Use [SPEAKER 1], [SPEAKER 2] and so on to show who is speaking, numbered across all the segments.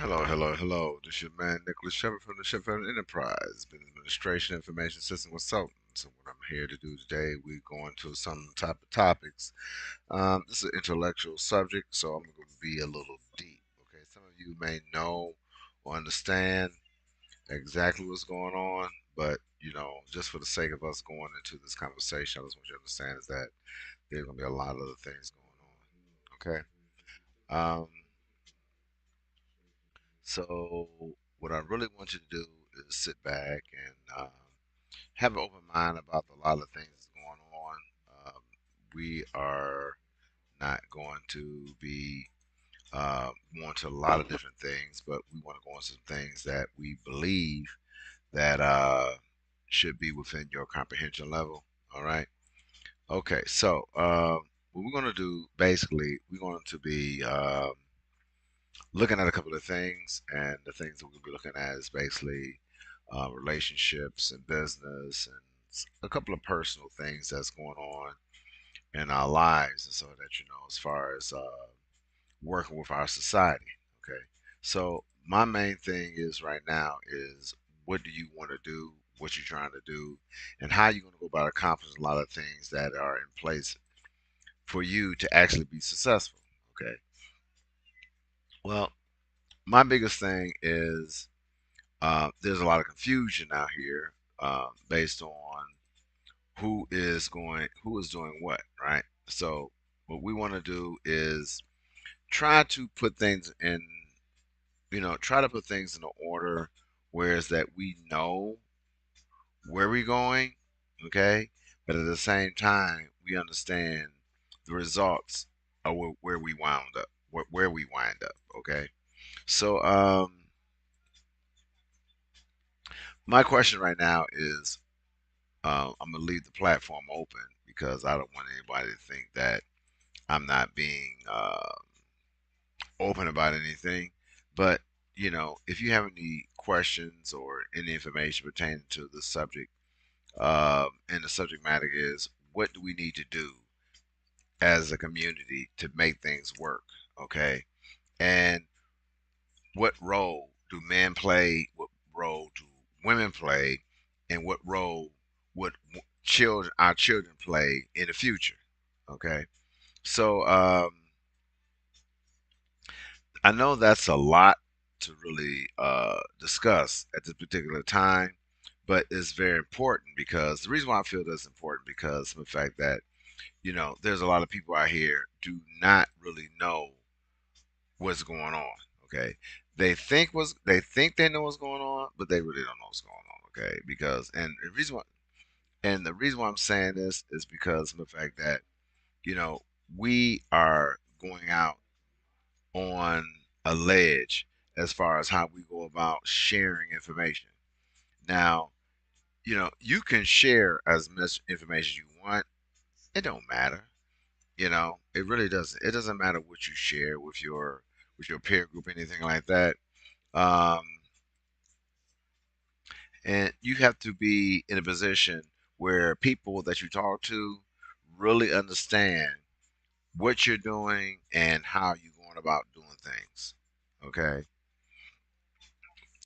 [SPEAKER 1] Hello, hello, hello. This is your man Nicholas Shephard from the Shepherd Enterprise, Business Administration Information System Consultant. So what I'm here to do today, we're going to some type of topics. This is an intellectual subject, so I'm going to be a little deep. Okay, some of you may know or understand exactly what's going on, but just for the sake of us going into this conversation, I just want you to understand is that there's going to be a lot of other things going on. Okay. Um, So, what I really want you to do is sit back and have an open mind about a lot of things that's going on. We are not going to be going to a lot of different things, but we want to go on some things that we believe that should be within your comprehension level. All right. Okay. So, what we're going to do basically, we're going to be looking at a couple of things, and the things that we'll be looking at is basically relationships and business and a couple of personal things that's going on in our lives, and so that as far as working with our society. Okay, so my main thing is right now is what do you want to do, what you're trying to do, and how you're going to go about accomplishing a lot of things that are in place for you to actually be successful. Okay, well, my biggest thing is there's a lot of confusion out here based on who is doing what, right? So what we want to do is try to put things in, try to put things in order, whereas that we know where we're going, okay, but at the same time we understand the results of where we wound up, where we wind up, okay. So my question right now is I'm gonna leave the platform open because I don't want anybody to think that I'm not being open about anything. But if you have any questions or any information pertaining to the subject, and the subject matter is what do we need to do as a community to make things work, okay? And what role do men play? What role do women play? And what role would our children play in the future? Okay, so I know that's a lot to really discuss at this particular time, but it's very important because the reason why I feel that's important because of the fact that there's a lot of people out here do not really know what's going on. Okay, they think they know what's going on, but they really don't know what's going on. Okay, because the reason why I'm saying this is because of the fact that you know we are going out on a ledge as far as how we go about sharing information. Now, you can share as much information as you want. It don't matter. It really doesn't. It doesn't matter what you share with your peer group, anything like that. Um, and you have to be in a position where people that you talk to really understand what you're doing and how you're going about doing things. Okay,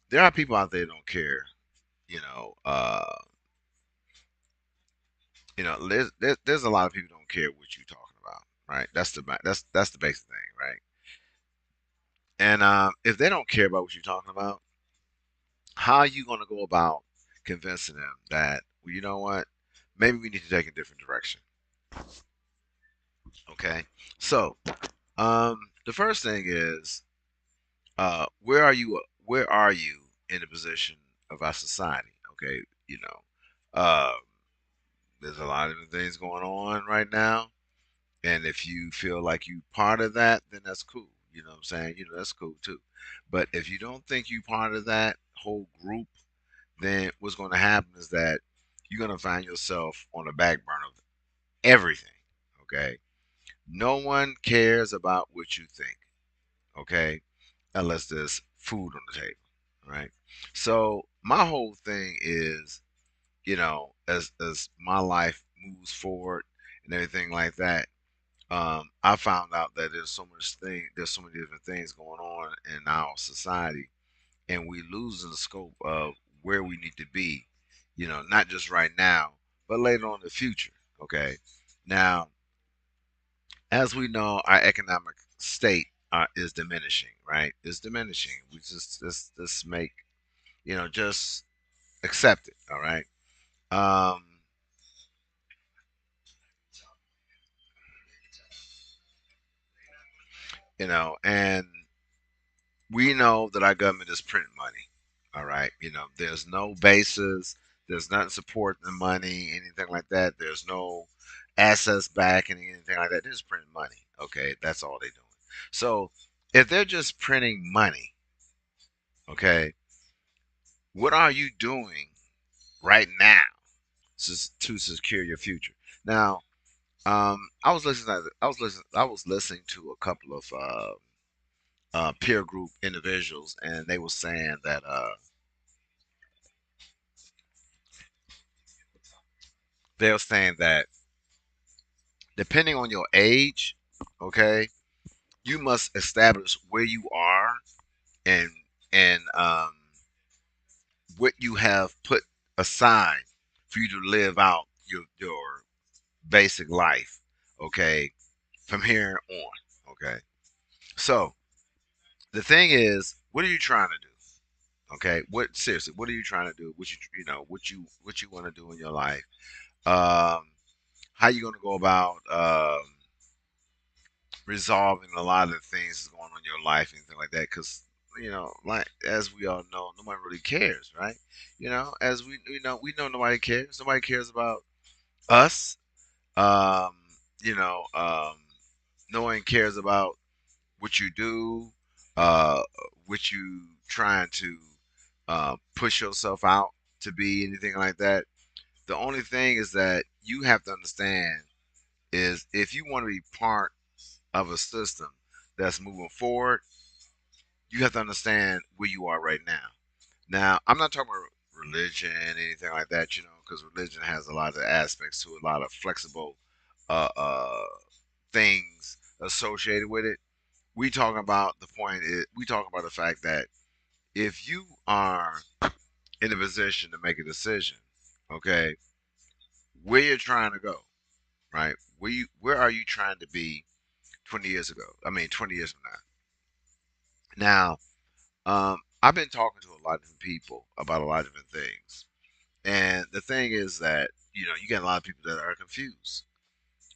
[SPEAKER 1] there are people out there that don't care. You know, uh, there's a lot of people don't care what you're talking about, right? That's the basic thing, right? And if they don't care about what you're talking about, how are you going to go about convincing them that, well, you know what, maybe we need to take a different direction? Okay, so the first thing is, where are you? Where are you in the position of our society? Okay, you know, uh, there's a lot of things going on right now. And if you feel like you part of that, then that's cool. You know what I'm saying? That's cool too. But if you don't think you part of that whole group, then what's going to happen is that you're going to find yourself on the back burner of everything. Okay. No one cares about what you think. Okay. Unless there's food on the table. Right. So my whole thing is, as my life moves forward and everything like that, I found out that there's so many different things going on in our society, and we losing the scope of where we need to be, not just right now, but later on in the future. Okay. Now, as we know, our economic state is diminishing, right? It's diminishing. We just make, just accept it. All right. Um, and we know that our government is printing money. All right. There's no basis. There's nothing supporting the money, anything like that. There's no assets backing anything like that. They're just printing money. Okay. That's all they're doing. So if they're just printing money, okay, what are you doing right now to secure your future? Now, I was listening to a couple of peer group individuals, and they were saying that depending on your age, okay, you must establish where you are and and what you have put aside for you to live out your basic life, okay, from here on, okay. So the thing is, what are you trying to do? Okay, what are you trying to do? What you want to do in your life? Um, how you going to go about resolving a lot of the things that's going on in your life and things like that? Because like as we all know, nobody really cares, right? As we know nobody cares. Nobody cares about us. Um, you know, no one cares about what you do, uh, what you trying to push yourself out to be, anything like that. The only thing is that you have to understand is if you want to be part of a system that's moving forward, you have to understand where you are right now. Now, I'm not talking about religion, anything like that, because religion has a lot of aspects to it, a lot of flexible things associated with it. We talk about the fact that if you are in a position to make a decision, okay, where you're trying to go, right? Where are you trying to be 20 years ago? I mean, 20 years from now. Now, I've been talking to a lot of different people about a lot of different things, and the thing is that you get a lot of people that are confused.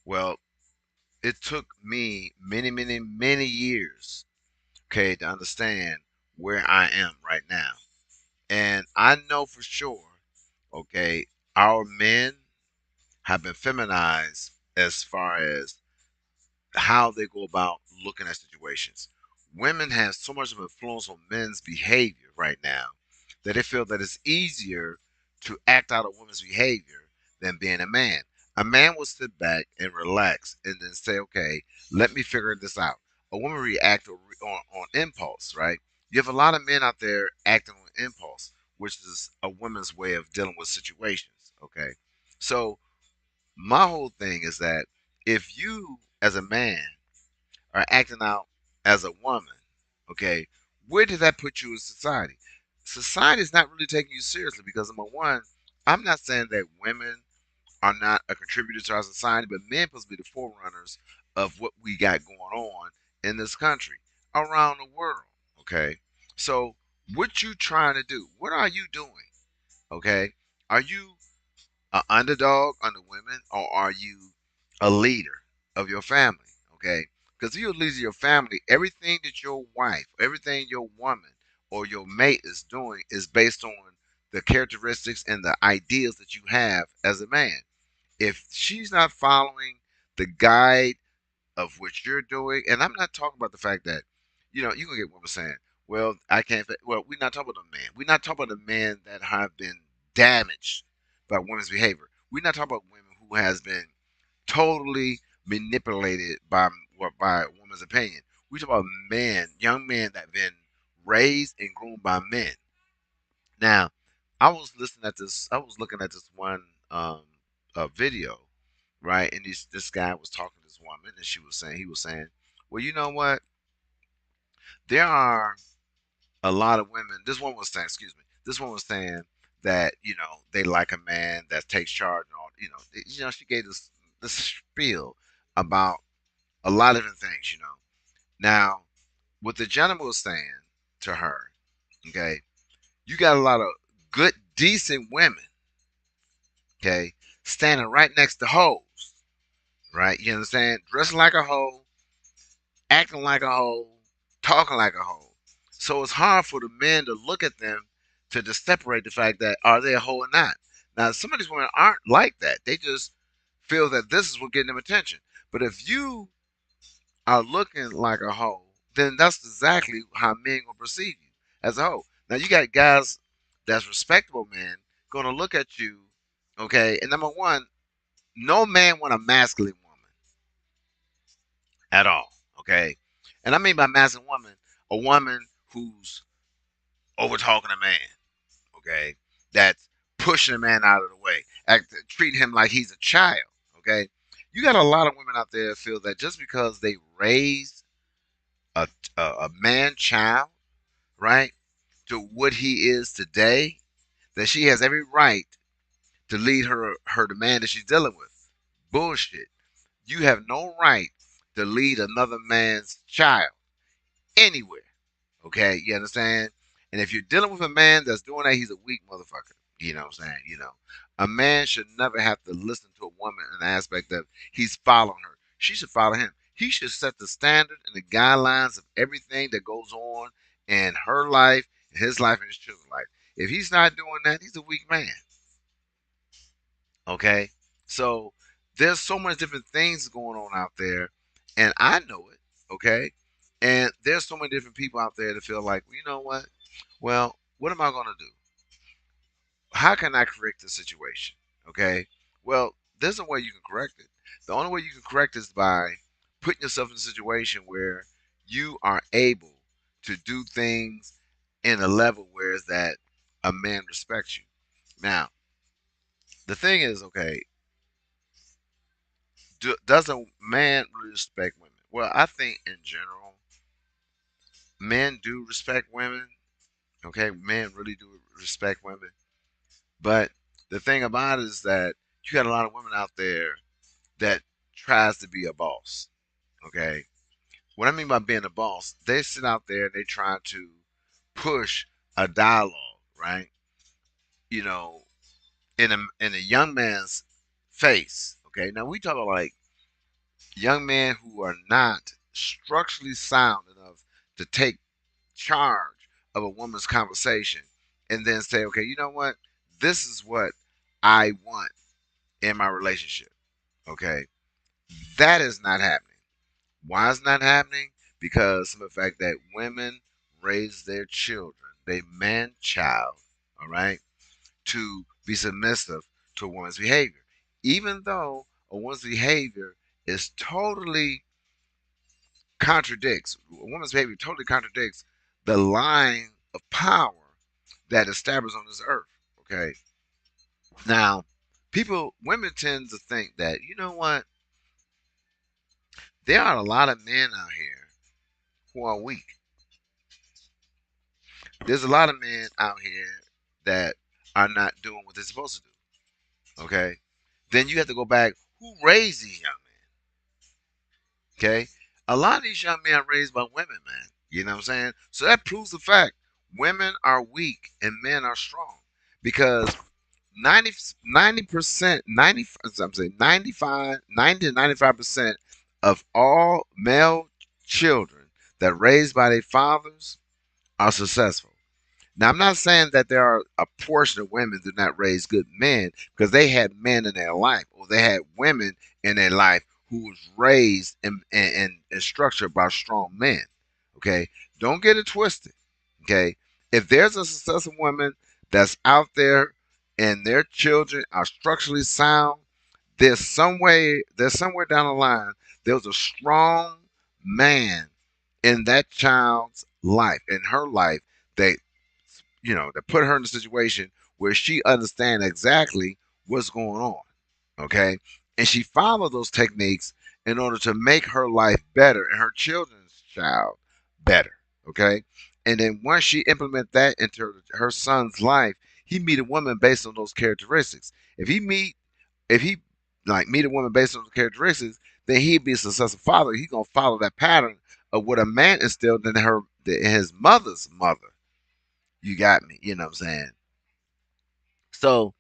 [SPEAKER 1] Well, it took me many, many, many years, okay, to understand where I am right now. And I know for sure, okay, our men have been feminized as far as how they go about looking at situations. Women have so much of influence on men's behavior right now that they feel that it's easier to act out a woman's behavior than being a man. A man will sit back and relax and then say, okay, let me figure this out. A woman reacts on impulse, right? You have a lot of men out there acting on impulse, which is a woman's way of dealing with situations, okay? So my whole thing is that if you, as a man, are acting out as a woman, okay, where does that put you in society? Society is not really taking you seriously because, number one, I'm not saying that women are not a contributor to our society, but men supposed to be the forerunners of what we got going on in this country, around the world, okay? So, what you trying to do? What are you doing? Okay, are you an underdog under women, or are you a leader of your family? Okay, because if you're a leader of your family, everything that your wife, everything your woman or your mate is doing is based on the characteristics and the ideals that you have as a man. If she's not following the guide of what you're doing, and I'm not talking about the fact that, you can get women saying, well, I can't, well, we're not talking about the men. We're not talking about the men that have been damaged by women's behavior. We're not talking about women who has been totally manipulated by a woman's opinion. We talk about men, young men that have been raised and groomed by men. Now, I was looking at this one video, right? And this guy was talking to this woman, and he was saying, well, you know what? there are a lot of women. This one was saying, excuse me, this one was saying that they like a man that takes charge and all. She gave this spiel about a lot of different things. Now what the gentleman was saying to her, okay, you got a lot of good, decent women, okay, standing right next to hoes, right? You understand? Dressing like a hoe, acting like a hoe, talking like a hoe. So it's hard for the men to look at them to just separate the fact that are they a hoe or not. Now, some of these women aren't like that. They just feel that this is what getting them attention. But if you are looking like a hoe, then that's exactly how men gonna perceive you as a hoe. Now you got guys that's respectable men gonna look at you, okay. And number one, no man want a masculine woman at all, okay. And I mean by masculine woman, a woman who's over talking a man, okay, that's pushing a man out of the way, treating him like he's a child, okay. You got a lot of women out there that feel that just because they raised a a man child, right, to what he is today, that she has every right to lead her the man that she's dealing with. Bullshit. You have no right to lead another man's child anywhere. Okay, you understand? And if you're dealing with a man that's doing that, he's a weak motherfucker. You know what I'm saying? A man should never have to listen to a woman in the aspect of he's following her. She should follow him. He should set the standard and the guidelines of everything that goes on in her life, his life, and his children's life. If he's not doing that, he's a weak man. Okay? So there's so much different things going on out there, and I know it. Okay? And there's so many different people out there that feel like, well, you know what? Well, what am I going to do? How can I correct the situation? Okay? Well, there's a way you can correct it. The only way you can correct it is by putting yourself in a situation where you are able to do things in a level where is that a man respects you. Now, the thing is, okay, does a man really respect women? Well, I think in general, men do respect women. Okay, men really do respect women. But the thing about it is that you got a lot of women out there that tries to be a boss. Okay, what I mean by being a boss, they sit out there and they try to push a dialogue, right? You know, in a young man's face. Okay, now we talk about like young men who are not structurally sound enough to take charge of a woman's conversation and then say, okay, you know what? This is what I want in my relationship. Okay. That is not happening. Why is it not happening? Because of the fact that women raise their children, they man child, all right, to be submissive to a woman's behavior. Even though a woman's behavior is totally a woman's behavior totally contradicts the line of power that established on this earth. Okay. Now, women tend to think that, you know what? There are a lot of men out here who are weak. There's a lot of men out here that are not doing what they're supposed to do. Okay. Then you have to go back. Who raised these young men? Okay. A lot of these young men are raised by women, man. You know what I'm saying? So that proves the fact women are weak and men are strong because 90% 90 I'm saying 95 90 to 95% of all male children that raised by their fathers are successful. Now, I'm not saying that there are a portion of women that do not raise good men because they had men in their life or they had women in their life who was raised and structured by strong men. Okay, don't get it twisted. Okay, if there's a successful woman that's out there and their children are structurally sound, there's somewhere down the line there was a strong man in that child's life, in her life, that that put her in a situation where she understands exactly what's going on. Okay, and she followed those techniques in order to make her life better and her children's child better. Okay, and then once she implement that into her son's life, he meet a woman based on those characteristics. If he like meet a woman based on those characteristics, then he'd be a successful father. He's gonna follow that pattern of what a man instilled in his mother's mother. You got me. You know what I'm saying? So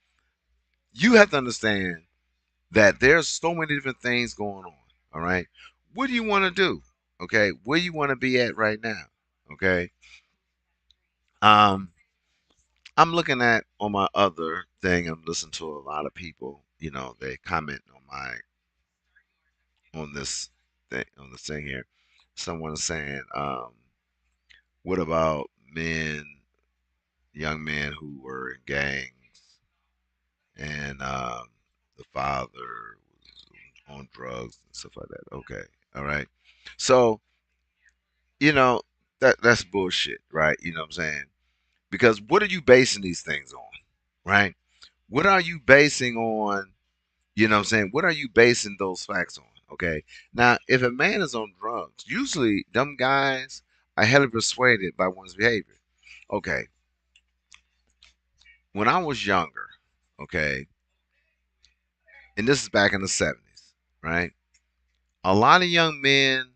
[SPEAKER 1] you have to understand that there's so many different things going on. All right. What do you want to do? Okay. Where you want to be at right now? Okay. Um, I'm looking at on my other thing. I'm listening to a lot of people. You know, they comment on my on this thing here. Someone saying, "What about young men who were in gangs, and the father was on drugs and stuff like that?" Okay, all right. So you know that's bullshit, right? You know what I'm saying? Because what are you basing these things on, right? What are you basing on? You know what I'm saying? What are you basing those facts on? Okay. Now, if a man is on drugs, usually them guys are heavily persuaded by one's behavior. Okay. When I was younger, okay, and this is back in the 70s, right? A lot of young men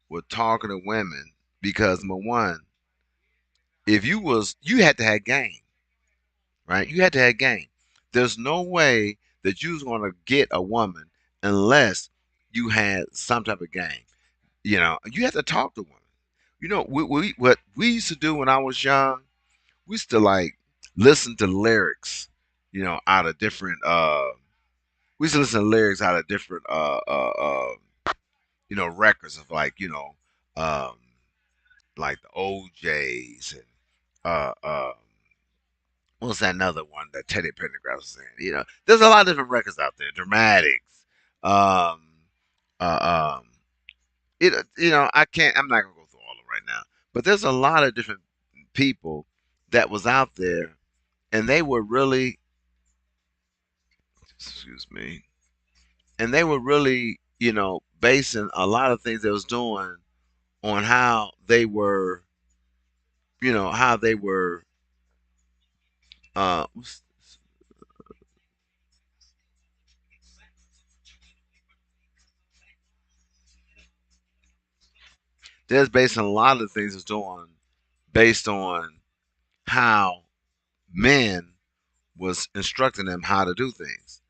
[SPEAKER 1] were talking to women because number one, if you had to have game, right? You had to have game. There's no way that you was gonna get a woman unless you had some type of game. You know, you have to talk to women. You know, what we used to do when I was young, we used to like listen to lyrics, you know, out of different we used to listen to lyrics out of different records of um like the OJs and what's that another one that Teddy Pendergrass was in? You know, there's a lot of different records out there. Dramatics. Um uh um I can't. I'm not gonna go through all of them right now, but there's a lot of different people that was out there, and they were really, excuse me, and they were really, basing a lot of things they was doing on how they were, how they were. Uh, they're basing a lot of the things they was doing based on how men was instructing them how to do things.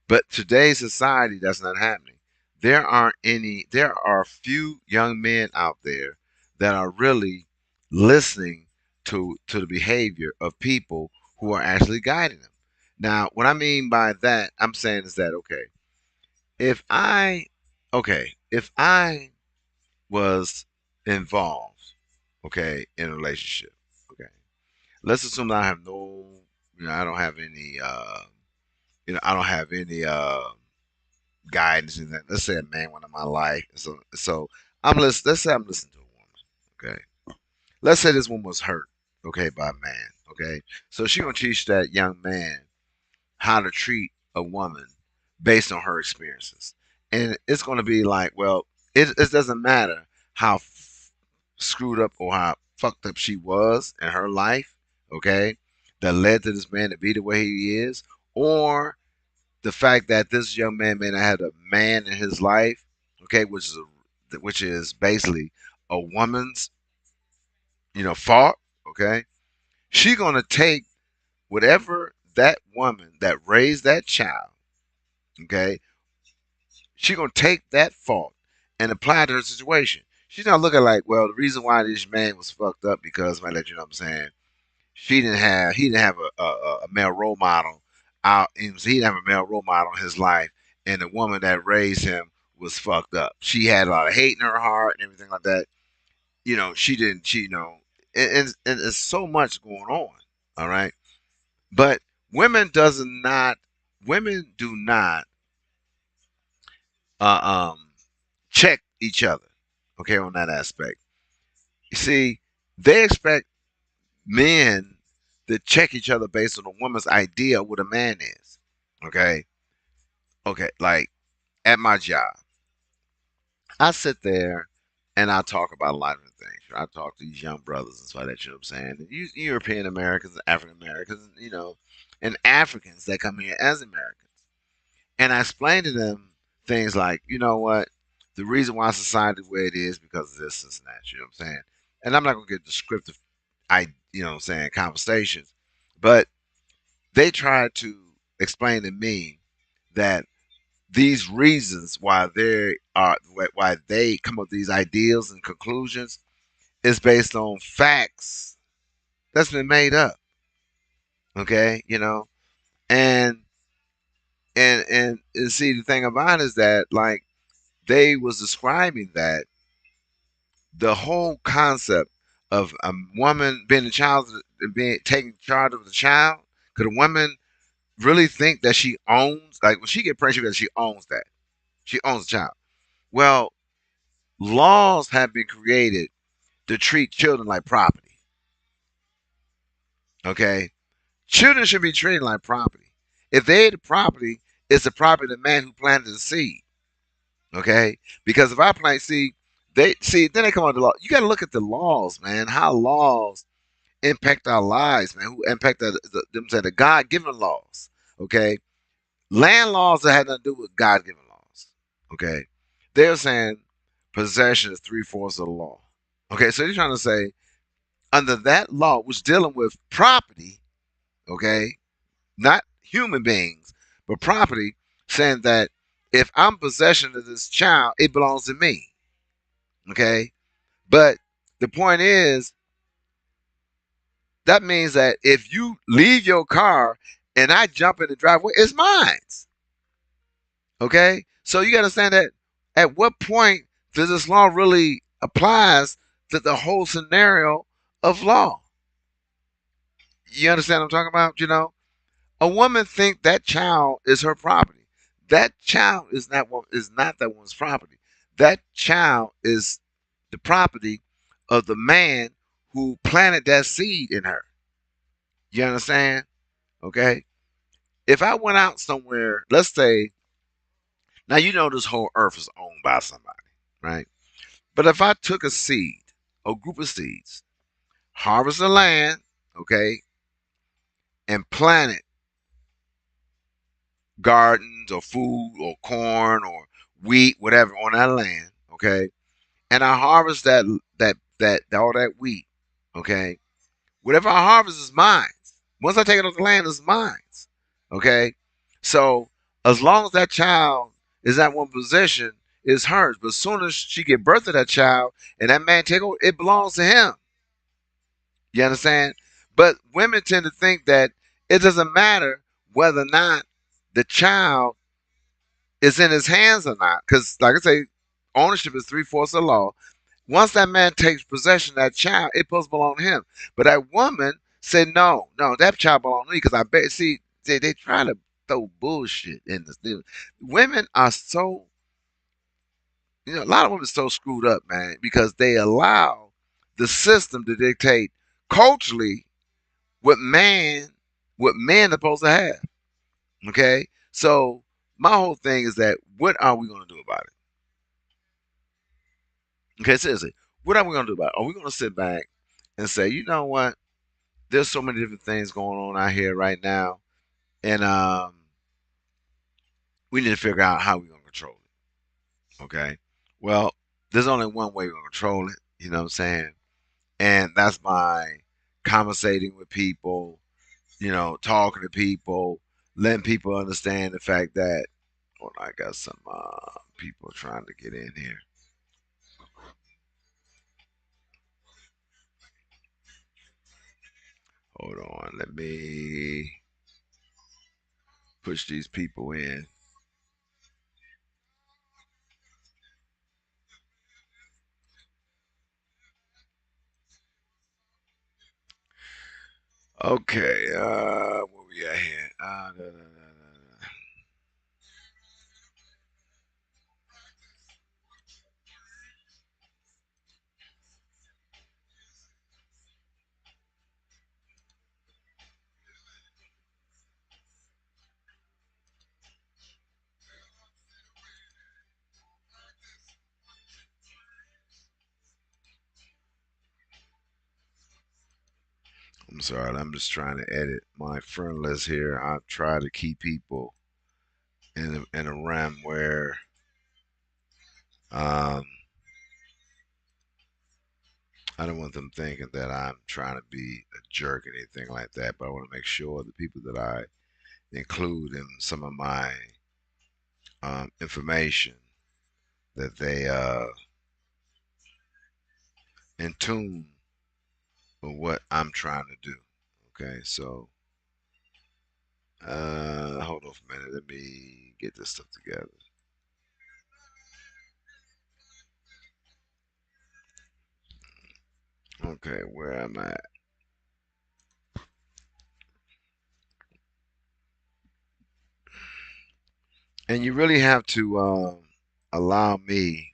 [SPEAKER 1] But today's society, that's not happening. There are few young men out there that are really listening to the behavior of people who are actually guiding them. Now, what I mean by that, I'm saying is that if I if I was involved, in a relationship, okay, let's assume that I have no, I don't have any I don't have any guidance in that. Let's say a man went in my life. So let's say I'm listening to a woman. Okay. Let's say this woman was hurt, okay, by a man. Okay. So she gonna teach that young man how to treat a woman based on her experiences. And it's gonna be like, well, it doesn't matter how screwed up or how fucked up she was in her life, okay, that led to this man to be the way he is, or the fact that this young man may not have a man in his life, okay, which is basically a woman's, fault, okay. She gonna take whatever that woman that raised that child, okay, she gonna take that fault and apply it to her situation. She's not looking like, well, the reason why this man was fucked up because, I let you know what I'm saying, he didn't have a male role model out, and he didn't have a male role model in his life, and the woman that raised him was fucked up. She had a lot of hate in her heart and everything like that. She didn't. And there's so much going on. All right, but women does not. Women do not uh, check each other. Okay, on that aspect. You see, they expect men to check each other based on a woman's idea of what a man is. Okay. Okay. Like at my job, I sit there and I talk about a lot of things. try to talk to these young brothers and stuff like that. You know what I'm saying? And European Americans, African Americans, and Africans that come here as Americans. And I explained to them things like, you know what, the reason why society is the way it is because of this and that. You know what I'm saying? And I'm not gonna get descriptive, what I'm saying, conversations, but they tried to explain to me that these reasons why they come up with these ideals and conclusions is based on facts that's been made up. Okay, and and see the thing about it is that like they was describing that the whole concept of a woman being a child, being taking charge of the child, could a woman really think that she owns, like when she get pregnant, that she owns that, she owns the child? Well, laws have been created to treat children like property. Okay, children should be treated like property. If they the property, it's the property of the man who planted the seed. Okay, because if I plant seed, they see then they come on the law. You got to look at the laws, man. How laws impact our lives, man. Who impact the God given laws. Okay, land laws that had nothing to do with God given laws. Okay, they're saying possession is 3/4 of the law. Okay, so they're trying to say under that law, which dealing with property, okay, not human beings, but property, saying that if I'm possession of this child, it belongs to me. Okay, but the point is that means that if you leave your car and I jump in the driveway, it's mine. Okay, so you got to understand that at what point does this law really applies to the whole scenario of law? You understand what I'm talking about? A woman think that child is her property. That child is not that woman's property. That child is the property of the man who planted that seed in her. You understand? Okay. If I went out somewhere, let's say, now this whole earth is owned by somebody, right? But if I took a seed, a group of seeds, harvest the land, okay, and planted gardens or food or corn or wheat, whatever, on that land, okay, and I harvest that all that wheat, okay, whatever I harvest is mine. Once I take it off the land, it's mine, okay. So as long as that child is at one position, it's hers. But as soon as she give birth to that child and that man take over, it belongs to him. You understand? But women tend to think that it doesn't matter whether or not the child is in his hands or not. Because, like I say, ownership is 3/4 of the law. Once that man takes possession of that child, it supposed to belong to him. But that woman said, no, no, that child belongs to me. Because I bet, see, they try to throw bullshit in this. Women are so, a lot of women are so screwed up, man, because they allow the system to dictate culturally what men are supposed to have. Okay, so my whole thing is that what are we going to do about it? Okay, seriously, what are we going to do about it? Are we going to sit back and say, you know what? There's so many different things going on out here right now, and we need to figure out how we're going to control it. Okay, well, there's only one way we're going to control it. You know what I'm saying? And that's by conversating with people, talking to people, letting people understand the fact that. Hold on, I got some people trying to get in here. Hold on, let me push these people in. Okay, where we at here? Da, da, da, da. I'm sorry, I'm just trying to edit my friend list here. I try to keep people in a realm where um, I don't want them thinking that I'm trying to be a jerk or anything like that. But I want to make sure the people that I include in some of my information that they in tune with what I'm trying to do. Okay, so hold on for a minute. Let me get this stuff together. Okay, where am I? And you really have to allow me.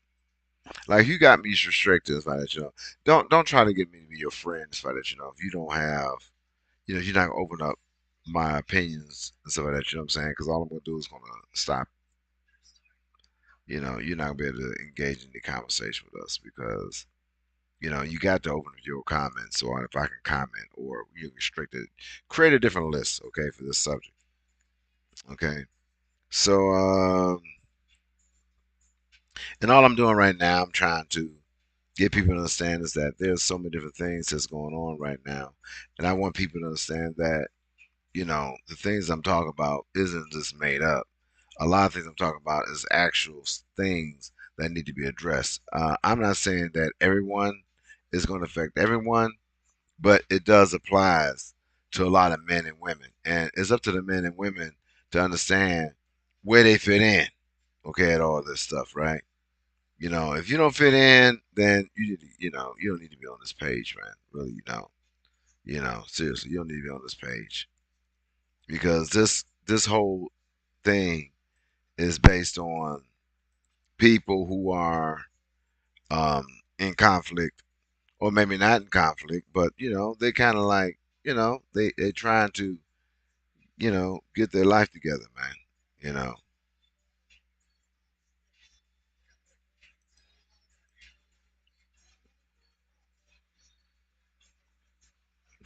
[SPEAKER 1] Like you got me restricted, if I let you know. Don't try to get me to be your friend, if I let you know. If you don't have, you're not gonna open up my opinions and stuff like that. You know what I'm saying? Because all I'm gonna do is gonna stop. You're not gonna be able to engage in the conversation with us because you got to open up your comments. So if I can comment or you restrict it, create a different list, okay, for this subject. Okay. So and all I'm doing right now, I'm trying to get people to understand is that there's so many different things that's going on right now. And I want people to understand that, the things I'm talking about isn't just made up. A lot of things I'm talking about is actual things that need to be addressed. I'm not saying that everyone is going to affect everyone, but it does applies to a lot of men and women. And it's up to the men and women to understand where they fit in, okay, at all this stuff, right? If you don't fit in, then you don't need to be on this page, man. Really, you don't. Seriously, you don't need to be on this page because this whole thing is based on people who are um, in conflict, or maybe not in conflict, but they kind of like they're trying to get their life together, man. You know.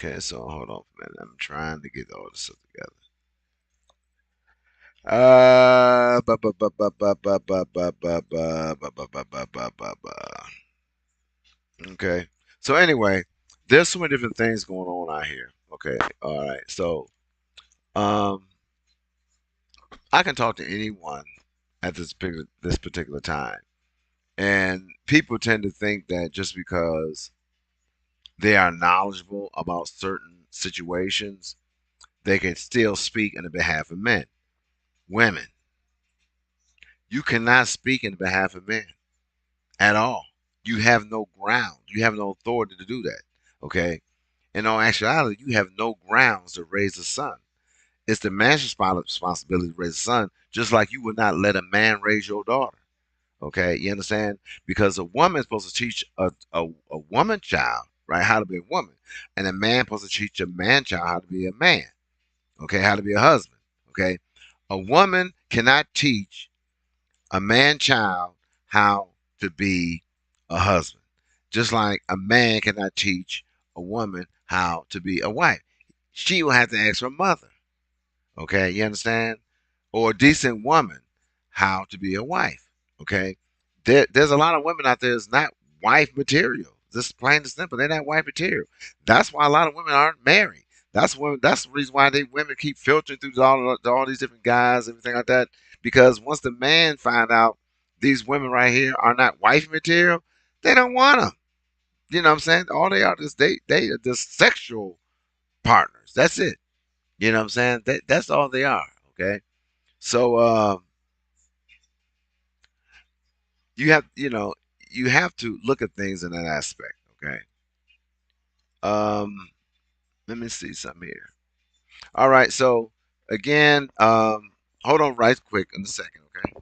[SPEAKER 1] Okay, so hold on a minute. I'm trying to get all this stuff together. Ba ba ba ba ba ba ba ba ba ba ba ba ba ba ba ba ba. Okay. So anyway, there's so many different things going on out here. Okay. All right. So um, I can talk to anyone at this particular time, and people tend to think that just because they are knowledgeable about certain situations, they can still speak on the behalf of men. Women, you cannot speak in behalf of men at all. You have no ground. You have no authority to do that. Okay. In all actuality, you have no grounds to raise a son. It's the man's responsibility to raise a son, just like you would not let a man raise your daughter. Okay, you understand? Because a woman is supposed to teach a woman child, right, how to be a woman, and a man is supposed to teach a man child how to be a man. Okay, how to be a husband. Okay, a woman cannot teach a man child how to be a husband. Just like a man cannot teach a woman how to be a wife. She will have to ask her mother. Okay, you understand? Or a decent woman how to be a wife. Okay, there's a lot of women out there that's not wife material. Just plain and simple, they're not wife material. That's why a lot of women aren't married. That's the reason why women keep filtering through all these different guys, everything like that. Because once the man find out these women right here are not wife material, they don't want them. You know what I'm saying? All they are is they are just sexual partners. That's it. You know what I'm saying? That's all they are. Okay. So you have to look at things in that aspect. Okay. Um, let me see something here. All right. So again, hold on right quick in a second. Okay.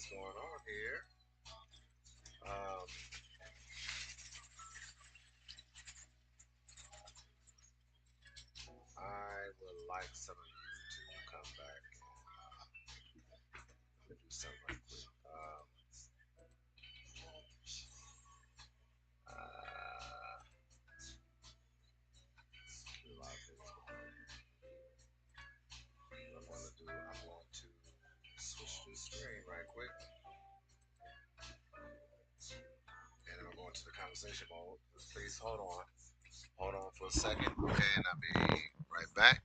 [SPEAKER 1] what's going on here. Um, I would like some of you to come back and do something right quick. Uh, a lot of things going on. What I'm going to do, I'm going to switch the screen right quick, and then I'm going to the conversation mode. Please hold on. Hold on for a second, okay, and I'll be right back.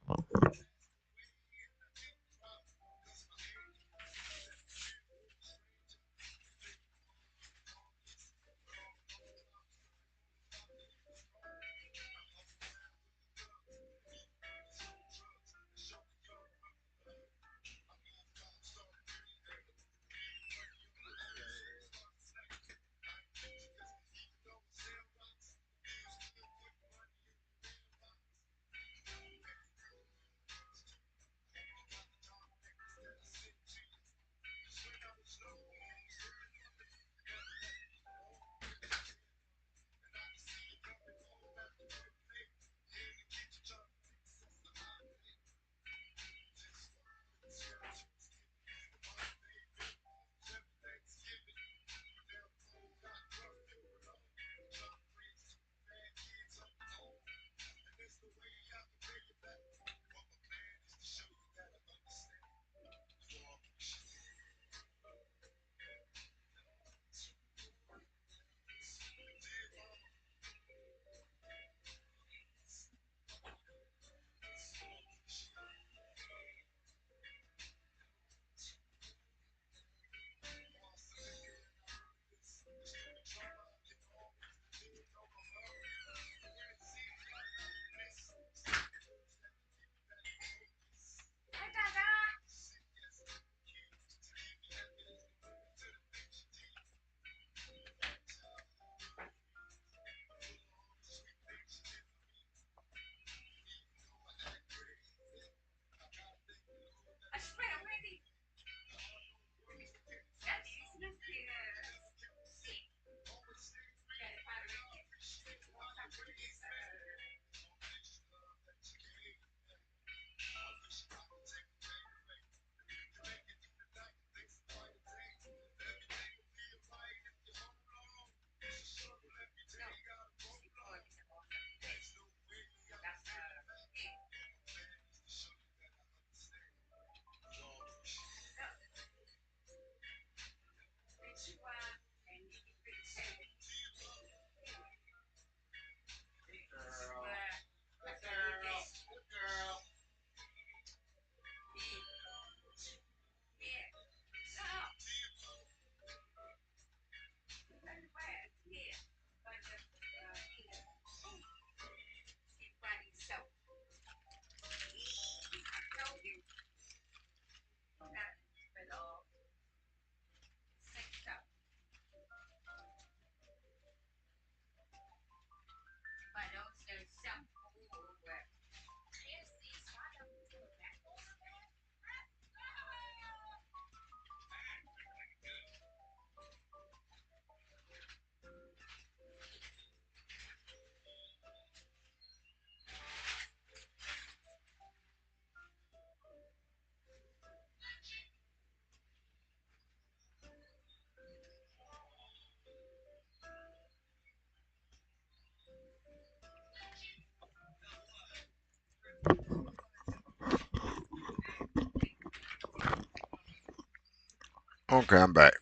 [SPEAKER 1] Okay, I'm back.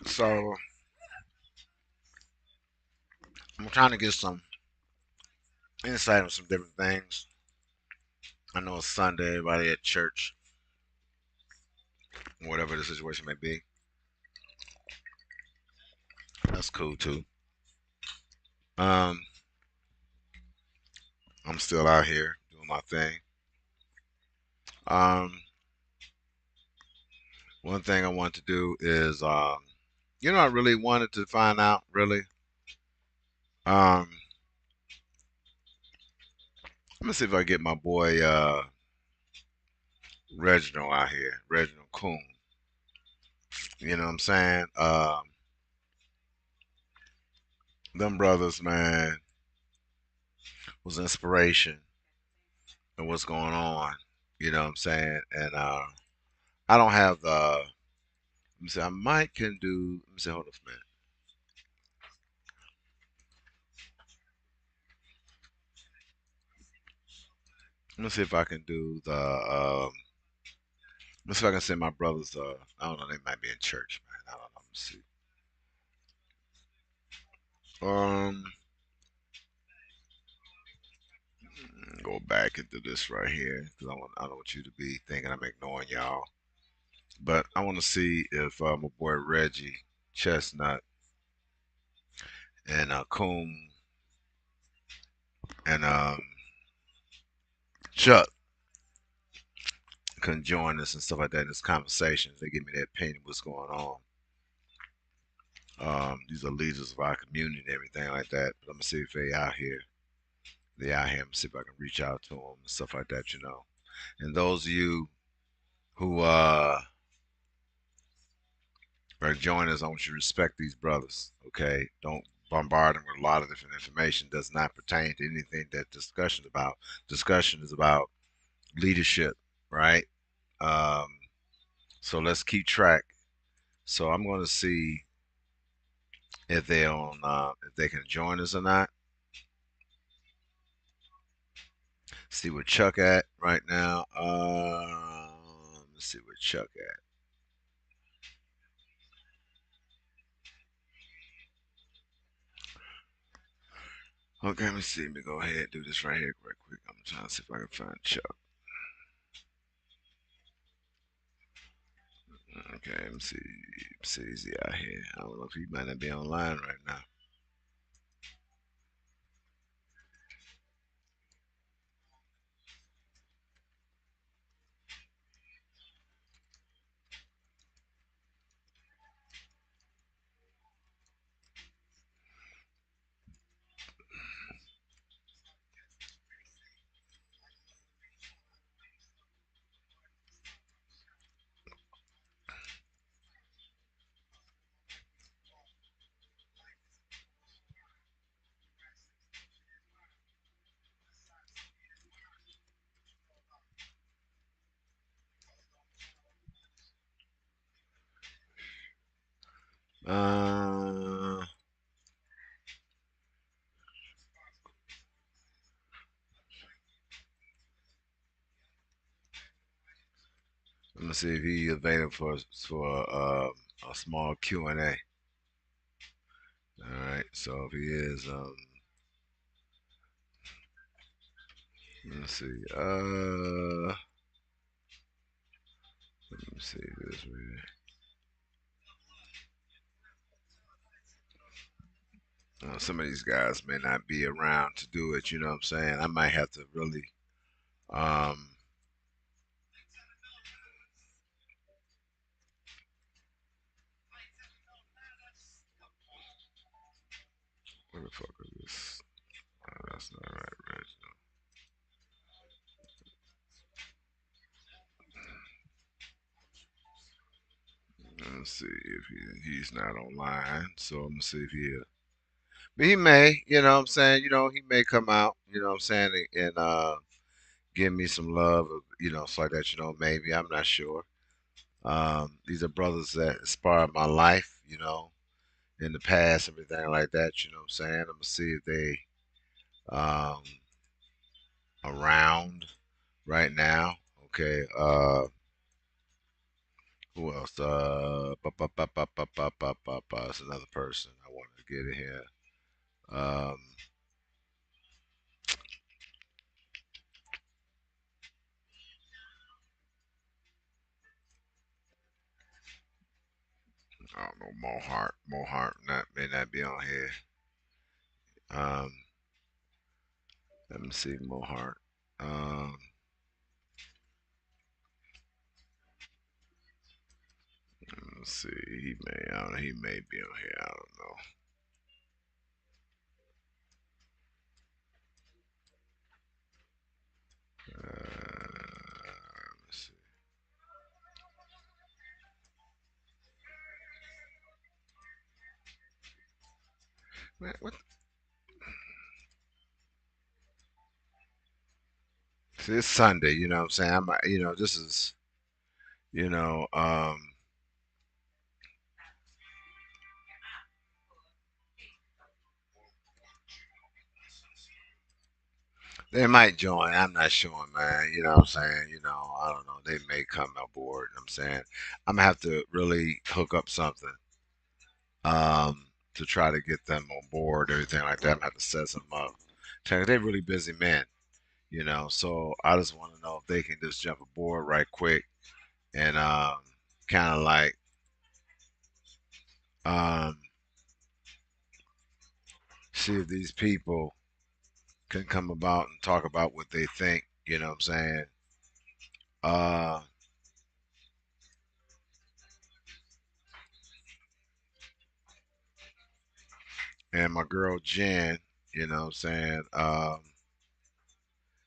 [SPEAKER 1] So I'm trying to get some insight on some different things. I know it's Sunday, everybody at church, whatever the situation may be. That's cool too. Um, I'm still out here doing my thing. Um, one thing I want to do is, I really wanted to find out, really. Um, let me see if I get my boy Reginald out here, Reginald Coon. You know what I'm saying? Them brothers, man, was inspiration and what's going on. You know what I'm saying? And I don't have the. Let me see. I might can do. Let me see. Hold on a minute. Let me see if I can do the. Let's see if I can send my brothers. I don't know. They might be in church, man. I don't know. Let me see. Um, go back into this right here because I don't want you to be thinking I'm ignoring y'all. But I want to see if my boy Reggie Chestnut and Coon and Chuck can join us and stuff like that in this conversation. They give me their opinion what's going on. These are leaders of our community and everything like that. But I'm gonna see if they out here. They out here. I'm gonna see if I can reach out to them and stuff like that. And those of you who are joining us, I want you to respect these brothers. Okay, don't bombard them with a lot of different information. Does not pertain to anything that discussion is about. Discussion is about leadership, right? Um, so let's keep track. So I'm going to see if they on if they can join us or not. See where Chuck at right now. Let's see where Chuck at. Okay, let me see. Let me go ahead and do this right here, real quick. I'm trying to see if I can find Chuck. Okay, let me see. See, is he out here? I don't know if he might not be online right now. Uh, let me see if he available for a small Q and A. All right, so if he is, let me see. Let me see this. Some of these guys may not be around to do it. You know what I'm saying? I might have to really, um, what the fuck is this? That's not right, Reg. Let's see if he's not online. So I'm gonna see if he. But he may. You know what I'm saying? He may come out. You know what I'm saying? And give me some love. So like that. Maybe I'm not sure. These are brothers that inspired my life. In the past, everything like that. You know what I'm saying? I'm gonna see if they um around right now. Okay. Who else? It's another person I wanted to get in here. Um, I don't know. Mohart. Mohart may not be on here. Um, let me see. Mohart. Um, let's see. I don't know. He may be on here. I don't know. Let's see. Man, what? See, it's Sunday. You know what I'm saying? This is, you know, they might join. I'm not sure, man. You know what I'm saying? I don't know. They may come aboard. I'm saying I'm gonna have to really hook up something to try to get them on board, everything like that. I'm gonna have to set some up. They're really busy men, so I just want to know if they can just jump aboard right quick and kind of like um, see if these people can come about and talk about what they think. You know what I'm saying? Uh, and my girl Jen, you know what I'm saying?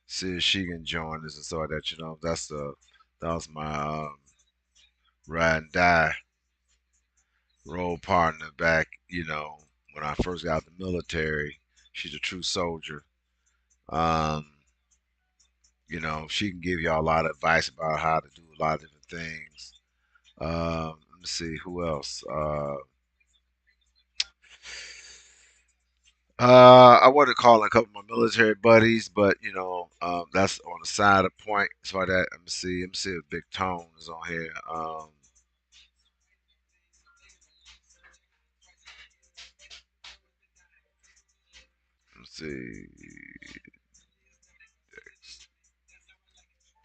[SPEAKER 1] See if she can join us and so that, that was my ride and die role partner back, when I first got out of the military. She's a true soldier. Um, she can give y'all a lot of advice about how to do a lot of different things. Let me see who else. I wanted to call a couple of my military buddies, but that's on the side of the point. So that let me see. Let me see if Big Tone is on here. Let me see.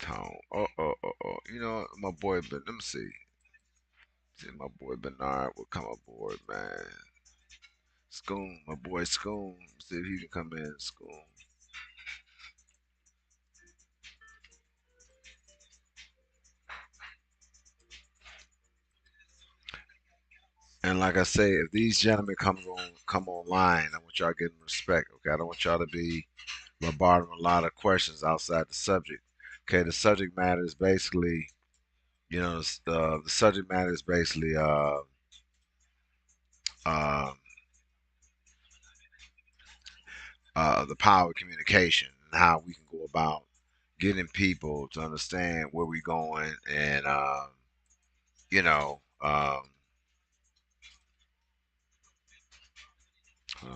[SPEAKER 1] Tone. Oh. My boy. But let me see. See, my boy Bernard will come aboard, man. Scoon, my boy Scoon. See if he can come in. Scoon. And like I say, if these gentlemen come online, I want y'all to give them respect. Okay, I don't want y'all to be bombarding a lot of questions outside the subject. Okay, the subject matter is basically, the subject matter is basically uh, the power of communication and how we can go about getting people to understand where we're going and you know uh, hold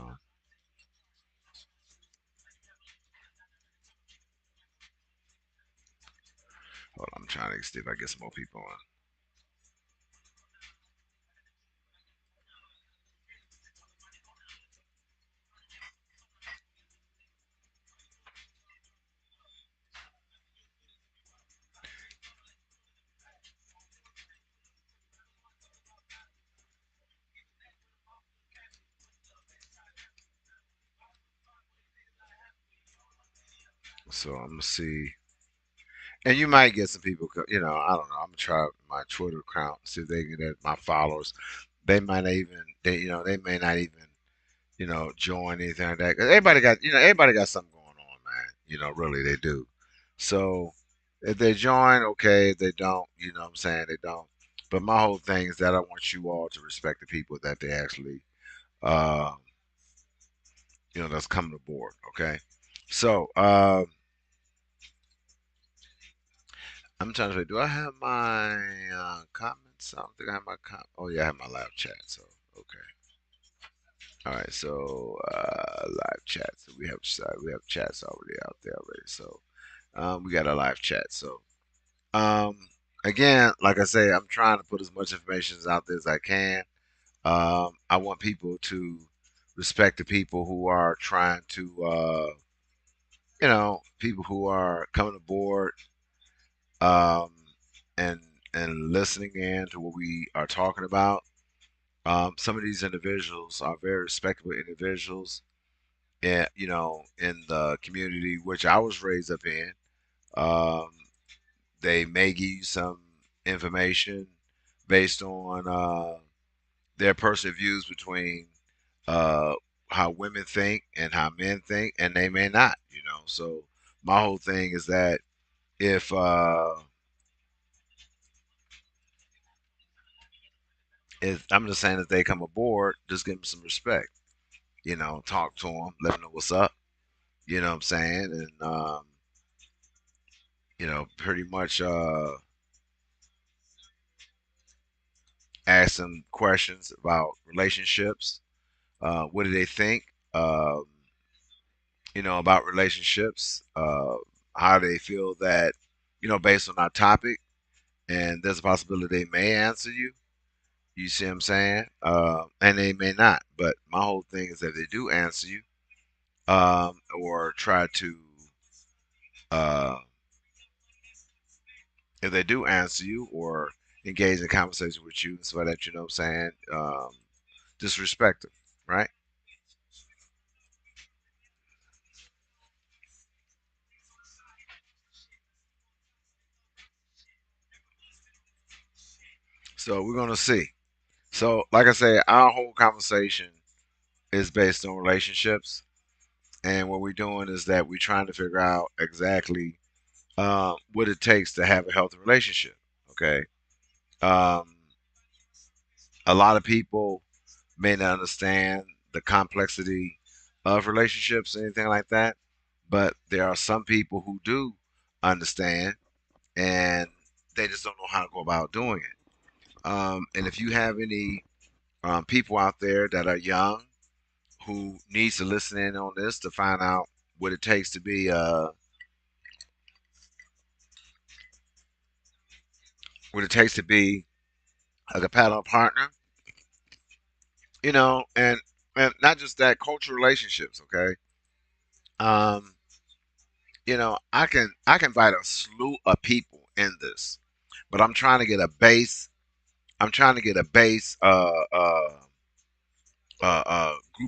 [SPEAKER 1] on, I'm trying to see if I get some more people on. So I'm gonna see. And you might get some people, I don't know. I'm gonna try my Twitter account, see if they can get my followers. They might not even, they may not even, join anything like that. 'Cause everybody got something going on, man. Really they do. So if they join, okay. If they don't, what I'm saying, they don't. But my whole thing is that I want you all to respect the people that they actually, uh, that's coming aboard. Okay. So I'm trying to say, do I have my comments? I don't think I have my Oh yeah, I have my live chat. So okay. All right. So live chat. So we have chats already out there already. So we got a live chat. So um, again, like I say, I'm trying to put as much information out there as I can. I want people to respect the people who are trying to, people who are coming aboard um, and listening in to what we are talking about. Some of these individuals are very respectable individuals, in the community which I was raised up in. Um, they may give you some information based on their personal views between uh, how women think and how men think, and they may not. So my whole thing is that if I'm just saying if they come aboard, just give them some respect. talk to them, let them know what's up. You know what I'm saying? And pretty much ask them questions about relationships. What do they think? Um, about relationships. How they feel that, based on our topic, and there's a possibility they may answer you. You see what I'm saying? And they may not. But my whole thing is that they do answer you, or try to, uh, if they do answer you or engage in conversation with you, so that you know what I'm saying, just respect them, right? So we're gonna see. So, like I say, our whole conversation is based on relationships, and what we're doing is that we're trying to figure out exactly what it takes to have a healthy relationship. Okay, um, a lot of people may not understand the complexity of relationships, anything like that, but there are some people who do understand, and they just don't know how to go about doing it. And if you have any people out there that are young who needs to listen in on this to find out what it takes to be what it takes to be a compatible partner, and not just that, cultural relationships. Okay, um, I can invite a slew of people in this, but I'm trying to get a base. I'm trying to get a base group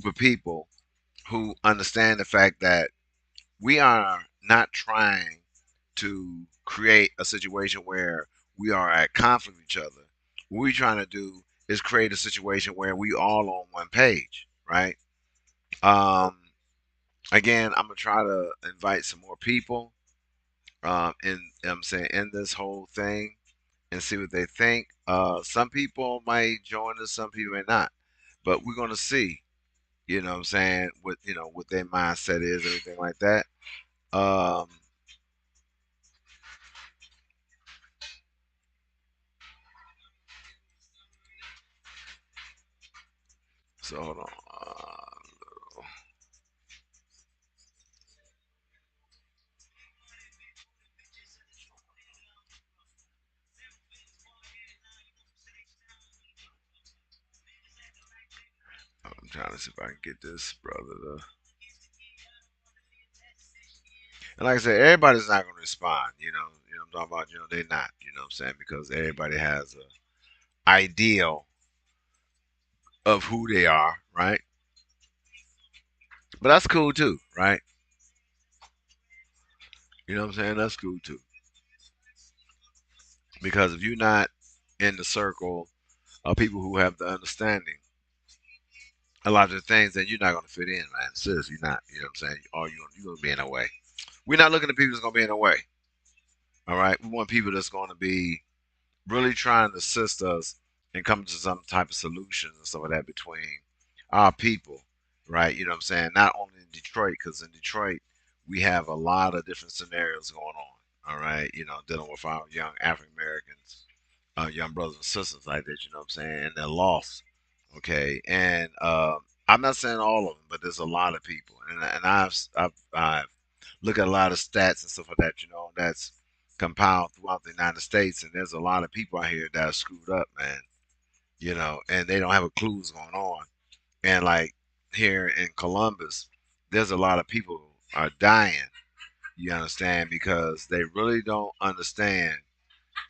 [SPEAKER 1] of people who understand the fact that we are not trying to create a situation where we are at conflict with each other. What we're trying to do is create a situation where we all on one page, right? Um, Again, I'm gonna try to invite some more people I'm saying, in this whole thing, and see what they think. Some people might join us, some people may not, but we're gonna see. You know what I'm saying? What their mindset is, everything like that. Um, so hold on. I'm trying to see if I can get this brother to. And like I said, everybody's not gonna respond. I'm talking about. They're not. You know what I'm saying? Because everybody has a ideal of who they are, right? But that's cool too, right? You know what I'm saying? That's cool too. Because if you're not in the circle of people who have the understanding, a lot of the things, then you're not gonna fit in, man. Sis, you're not. You know what I'm saying? Or you're gonna be in a way. We're not looking at people that's gonna be in a way. All right. We want people that's gonna be really trying to assist us and come to some type of solutions and stuff like that between our people, right? You know what I'm saying? Not only in Detroit, because in Detroit we have a lot of different scenarios going on. All right, dealing with our young African Americans, young brothers and sisters like that. You know what I'm saying? And they're lost. Okay, and I'm not saying all of them, but there's a lot of people, and I've looked at a lot of stats and stuff like that. That's compiled throughout the United States, and there's a lot of people out here that are screwed up, man. And they don't have a clue what's going on. And like here in Columbus, there's a lot of people are dying. You understand? Because they really don't understand.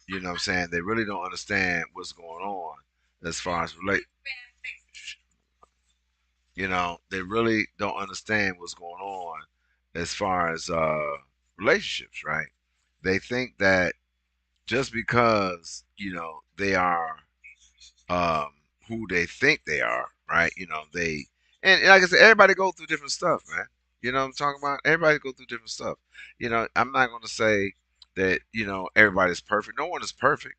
[SPEAKER 1] You know what I'm saying? They really don't understand what's going on as far as they really don't understand what's going on as far as relationships, right? They think that just because they are um, who they think they are, right? They and like I said, everybody go through different stuff, man. You know what I'm talking about? Everybody go through different stuff. I'm not going to say that everybody's perfect. No one is perfect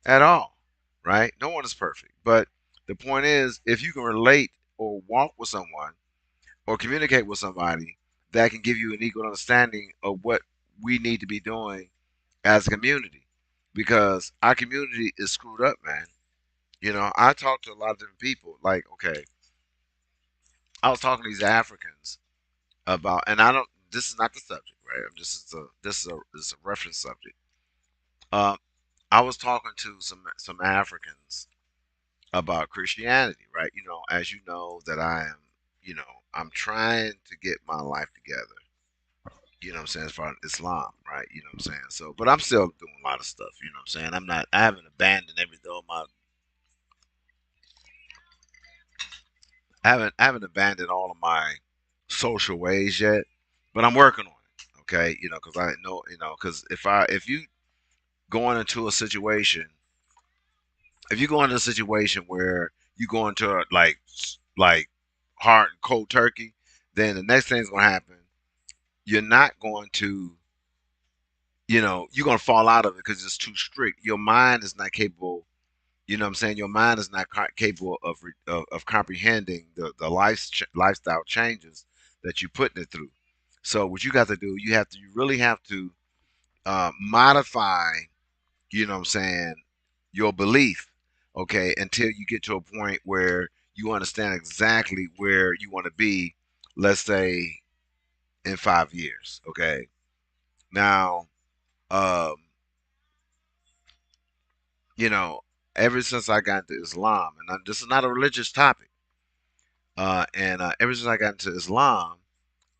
[SPEAKER 1] at all, right? No one is perfect. But the point is, if you can relate or walk with someone, or communicate with somebody that can give you an equal understanding of what we need to be doing as a community, because our community is screwed up, man. I talk to a lot of different people. Like, okay, I was talking to these Africans about, and I don't. This is not the subject, right? This is a reference subject. Um, I was talking to some Africans about Christianity, right? As you know, that I'm trying to get my life together. What I'm saying, as far as Islam, right? You know what I'm saying? So, but I'm still doing a lot of stuff, what I'm saying? I haven't abandoned everything of my, I haven't abandoned all of my social ways yet, but I'm working on it. Okay, because I know, because if you going into a situation, if you go into a situation where you go into like hard and cold turkey, then the next thing's gonna happen. You're not going to, you're gonna fall out of it because it's too strict. Your mind is not capable. You know what I'm saying? Your mind is not capable of comprehending the lifestyle changes that you're putting it through. So what you got to do, you really have to modify, you know what I'm saying, your belief, okay, until you get to a point where you understand exactly where you want to be, let's say in 5 years, okay? Now, um, you know, ever since I got into Islam, and this is not a religious topic, and ever since I got into Islam,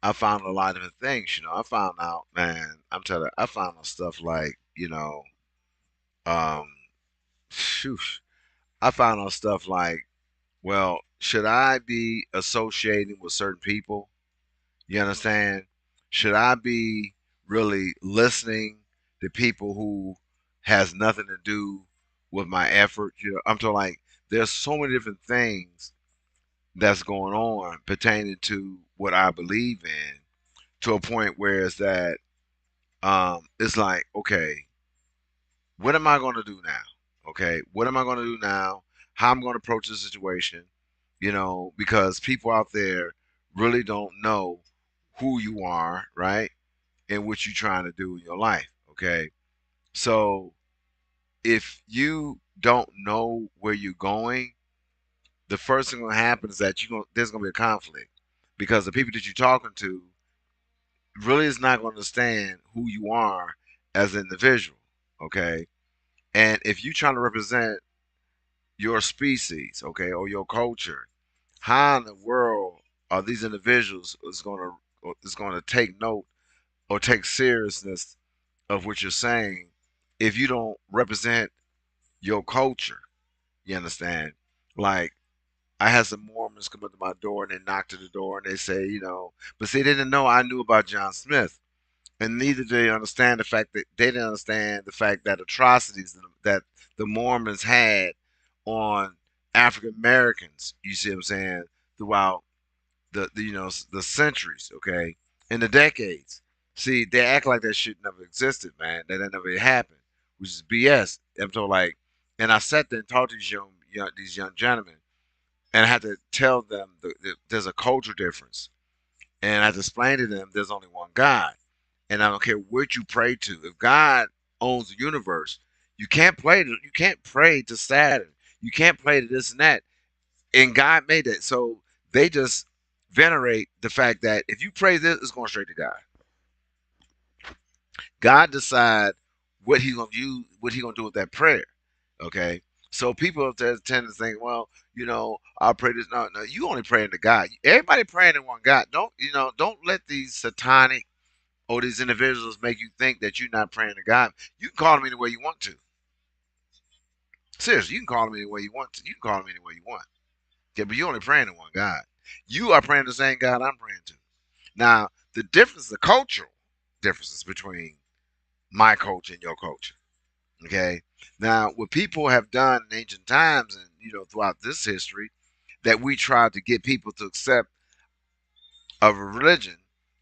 [SPEAKER 1] I found a lot of different things. I found out, man, I'm telling you, I found out stuff like, um, phew, I found out stuff like, well, should I be associating with certain people? You understand? Should I be really listening to people who has nothing to do with my effort? I'm talking like there's so many different things that's going on pertaining to what I believe in, to a point where it's that it's like, okay, what am I going to do now? Okay, what am I going to do now? How I'm going to approach the situation? Because people out there really don't know who you are, right? And what you're trying to do in your life. Okay, so if you don't know where you're going, the first thing gonna happen is that there's gonna be a conflict, because the people that you're talking to really is not gonna understand who you are as an individual. Okay, and if you're trying to represent your species, okay, or your culture, how in the world are these individuals is gonna take note or take seriousness of what you're saying if you don't represent your culture? You understand? Like, I had some Mormons come up to my door and they knocked at the door and they say, but see, they didn't know I knew about John Smith. And neither did they understand the fact that they didn't understand the fact that atrocities that the Mormons had on African Americans, you see what I'm saying, throughout the centuries, okay, and the decades. See, they act like that shit never existed, man. That never happened, which is BS. I'm so like, and I sat there and talked to these young gentlemen, and I had to tell them there's a culture difference, and I had to explain to them there's only one God, and I don't care what you pray to. If God owns the universe, you can't pray to Saturn. You can't pray to this and that, and God made it. So they just venerate the fact that if you pray this, it's going straight to God. God decide what He gonna use, what He gonna do with that prayer. Okay. So people up there tend to think, well, I'll pray this. No, no, you only praying to God. Everybody praying to one God. Don't let these satanic or these individuals make you think that you're not praying to God. You can call them any way you want to. Seriously, you can call them any way you want to. You can call them any way you want. Okay, but you're only praying to one God. You are praying to the same God I'm praying to. Now, the cultural differences between my culture and your culture. Okay. Now, what people have done in ancient times and throughout this history, that we try to get people to accept of a religion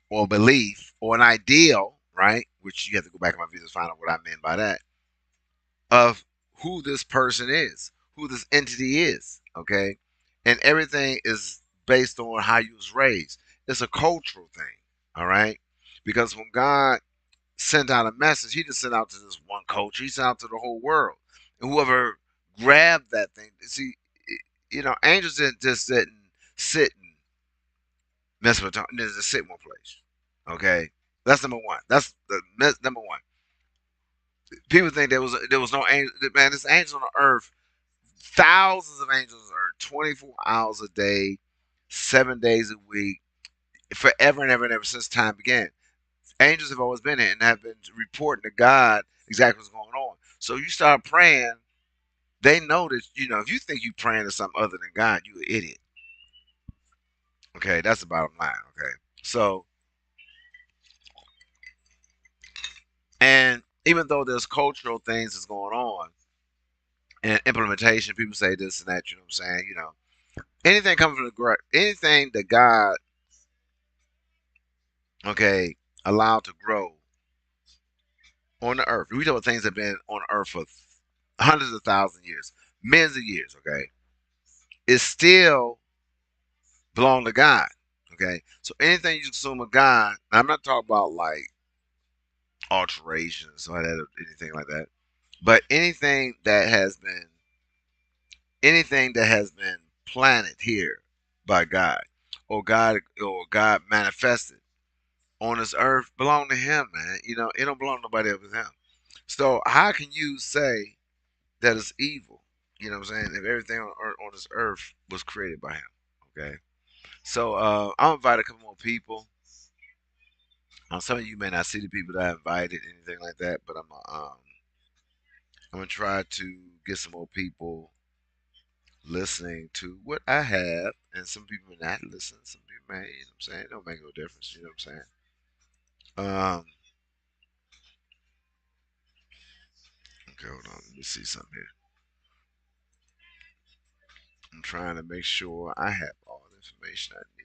[SPEAKER 1] or belief or an ideal, right? Which you have to go back in my videos to find out what I meant by that, of who this person is, who this entity is. Okay. And everything is based on how you was raised. it's a cultural thing. All right, because when God sent out a message, He didn't send out to this one culture. He sent out to the whole world, and whoever grabbed that thing, see, angels didn't just sit and mess with tongue. Just sit in one place. Okay, that's number one. That's the number one. People think there was no angel. Man, there's angels on the earth. Thousands of angels are 24 hours a day, 7 days a week, forever and ever and ever since time began. Angels have always been here and have been reporting to God exactly what's going on. So you start praying, they know that if you think you praying to something other than God, you an idiot. Okay, that's the bottom line. Okay, so and even though there's cultural things that's going on and implementation, people say this and that. You know what I'm saying? Anything coming from anything that God, okay, allowed to grow on the earth. We talk about things that have been on earth for hundreds of thousands of years, millions of years. Okay, it still belong to God. Okay, so anything you consume of God, I'm not talking about like alterations or that or anything like that, but anything that has been planted here by God, or God manifested on this earth belong to Him, man. It don't belong to nobody else but Him. So how can you say that it's evil? You know what I'm saying? If everything on this earth was created by Him, okay. So I'll invite a couple more people. Some of you may not see the people that I invited, anything like that, but I'm gonna try to get some more people listening to what I have, and some people may not listen. Some people may, you know what I'm saying? It don't make no difference. You know what I'm saying? Okay, hold on. Let me see something here. I'm trying to make sure I have all the information I need.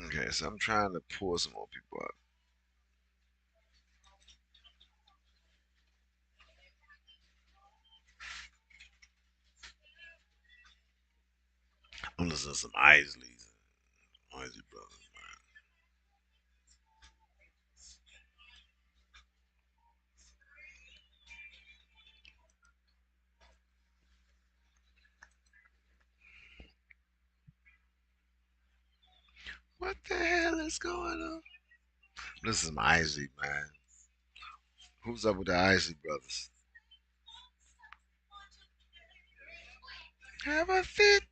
[SPEAKER 1] Okay, so I'm trying to pull some more people up. I'm listening to some Isley Brothers. What the hell is going on? This is my Isley, man. Who's up with the Isley Brothers? Have a fit.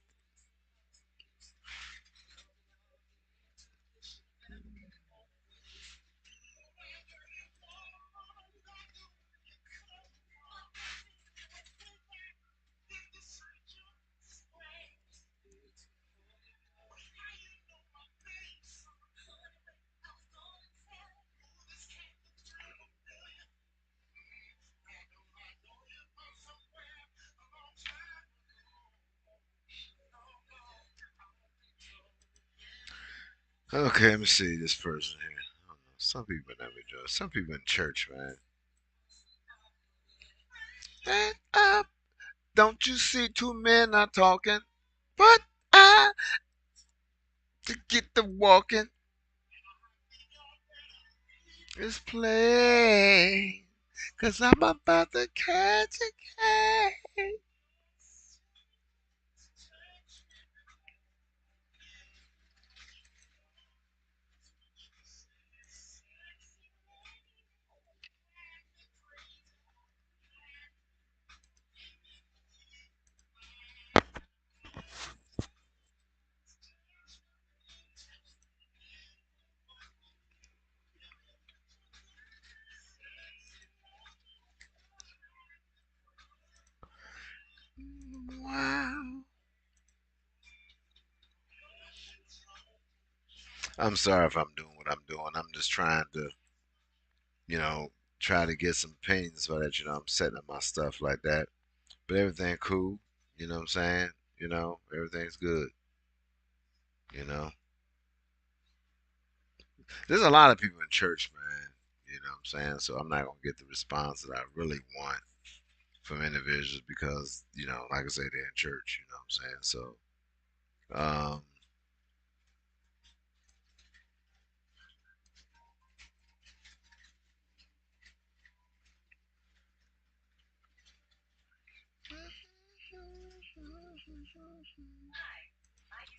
[SPEAKER 1] Okay, let me see this person here. I don't know. Some people never join. Some people in church, man. Stand up. Don't you see two men are talking? But I to get the walking is plain. Cause I'm about to catch a case. Wow. I'm sorry if I'm doing what I'm doing. I'm just trying to, you know, try to get some opinions so that, I'm setting up my stuff like that. But everything cool. You know what I'm saying? Everything's good. You know? There's a lot of people in church, man. You know what I'm saying? So I'm not gonna get the response that I really want from individuals because, like I say, they're in church. You know what I'm saying? So, um,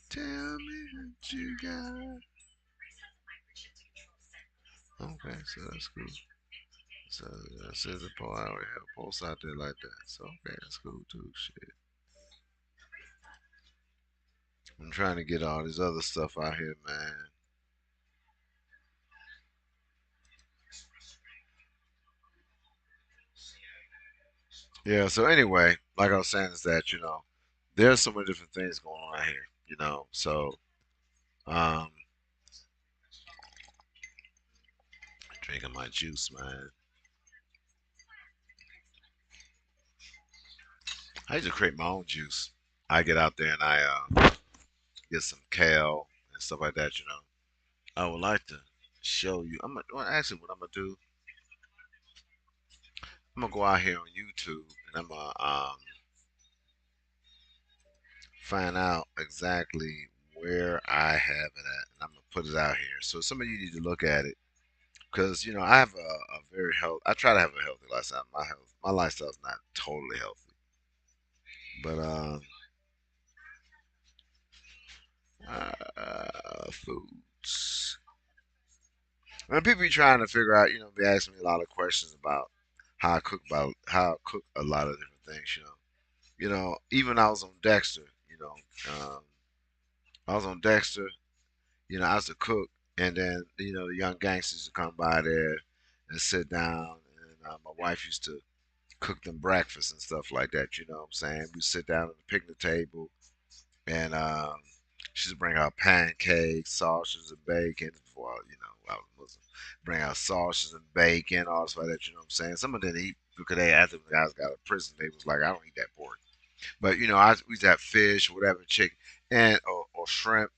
[SPEAKER 1] tell me what you got. Okay, so that's cool. So that says a post out have posts out there like that. So okay, that's cool too. Shit. I'm trying to get all this other stuff out here, man. Yeah, so anyway, like I was saying is that, there's so many different things going on out here. So um drinking my juice, man. I used to create my own juice. I get out there and I get some kale and stuff like that. I would like to show you. Well, actually what I'm gonna do, I'm gonna go out here on YouTube and I'm gonna find out exactly where I have it at, and I'm gonna put it out here. So some of you need to look at it because I have a very health. I try to have a healthy lifestyle. My lifestyle's not totally healthy, but foods. When people be trying to figure out, be asking me a lot of questions about how I cook a lot of different things. Even I was on Dexter. Um, I was on Dexter. I was a cook, and then the young gangsters would come by there and sit down, and my wife used to cook them breakfast and stuff like that. You know what I'm saying? We sit down at the picnic table, and she would bring out pancakes, sausages, and bacon. Before I was Muslim, bring out sausages and bacon, all this like that. You know what I'm saying? Some of them didn't eat because after the guys got out of prison, they was like, I don't eat that pork. But we used to have fish, whatever, chicken, and or shrimp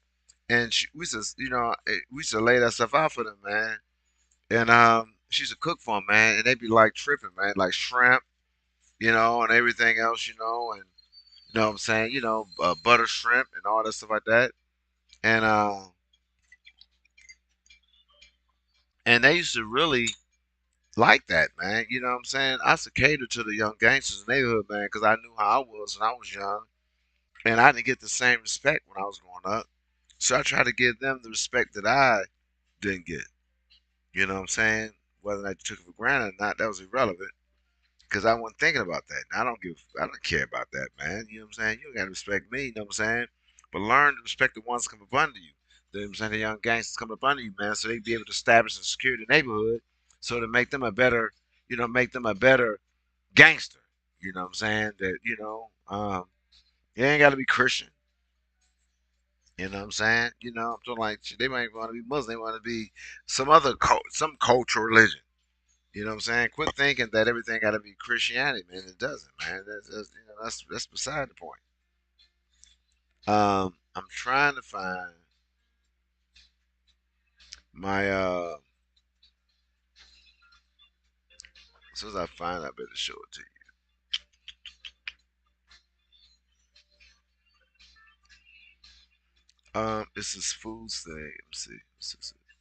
[SPEAKER 1] and we just we used to lay that stuff out for them, man. And she used to cook for them, man, and they'd be like tripping, man, like shrimp, and everything else, and what I'm saying, butter shrimp and all that stuff like that. And and they used to really like that, man. You know what I'm saying? I used to cater to the young gangsters in the neighborhood, man, because I knew how I was when I was young, and I didn't get the same respect when I was growing up. So I tried to give them the respect that I didn't get. You know what I'm saying? Whether or not you took it for granted or not, that was irrelevant because I wasn't thinking about that. I don't care about that, man. You know what I'm saying? You don't got to respect me. You know what I'm saying? But learn to respect the ones that come up under you. You know what I'm saying? The young gangsters come up under you, man, so they be able to establish and secure the neighborhood, so to make them a better, make them a better gangster. You know what I'm saying? That you ain't got to be Christian. You know what I'm saying? I'm talking like they might want to be Muslim. They want to be some cultural religion. You know what I'm saying? Quit thinking that everything got to be Christianity, man. It doesn't, man. That's beside the point. I'm trying to find my as soon as I find, I better show it to you. This is foods thing. Let me see.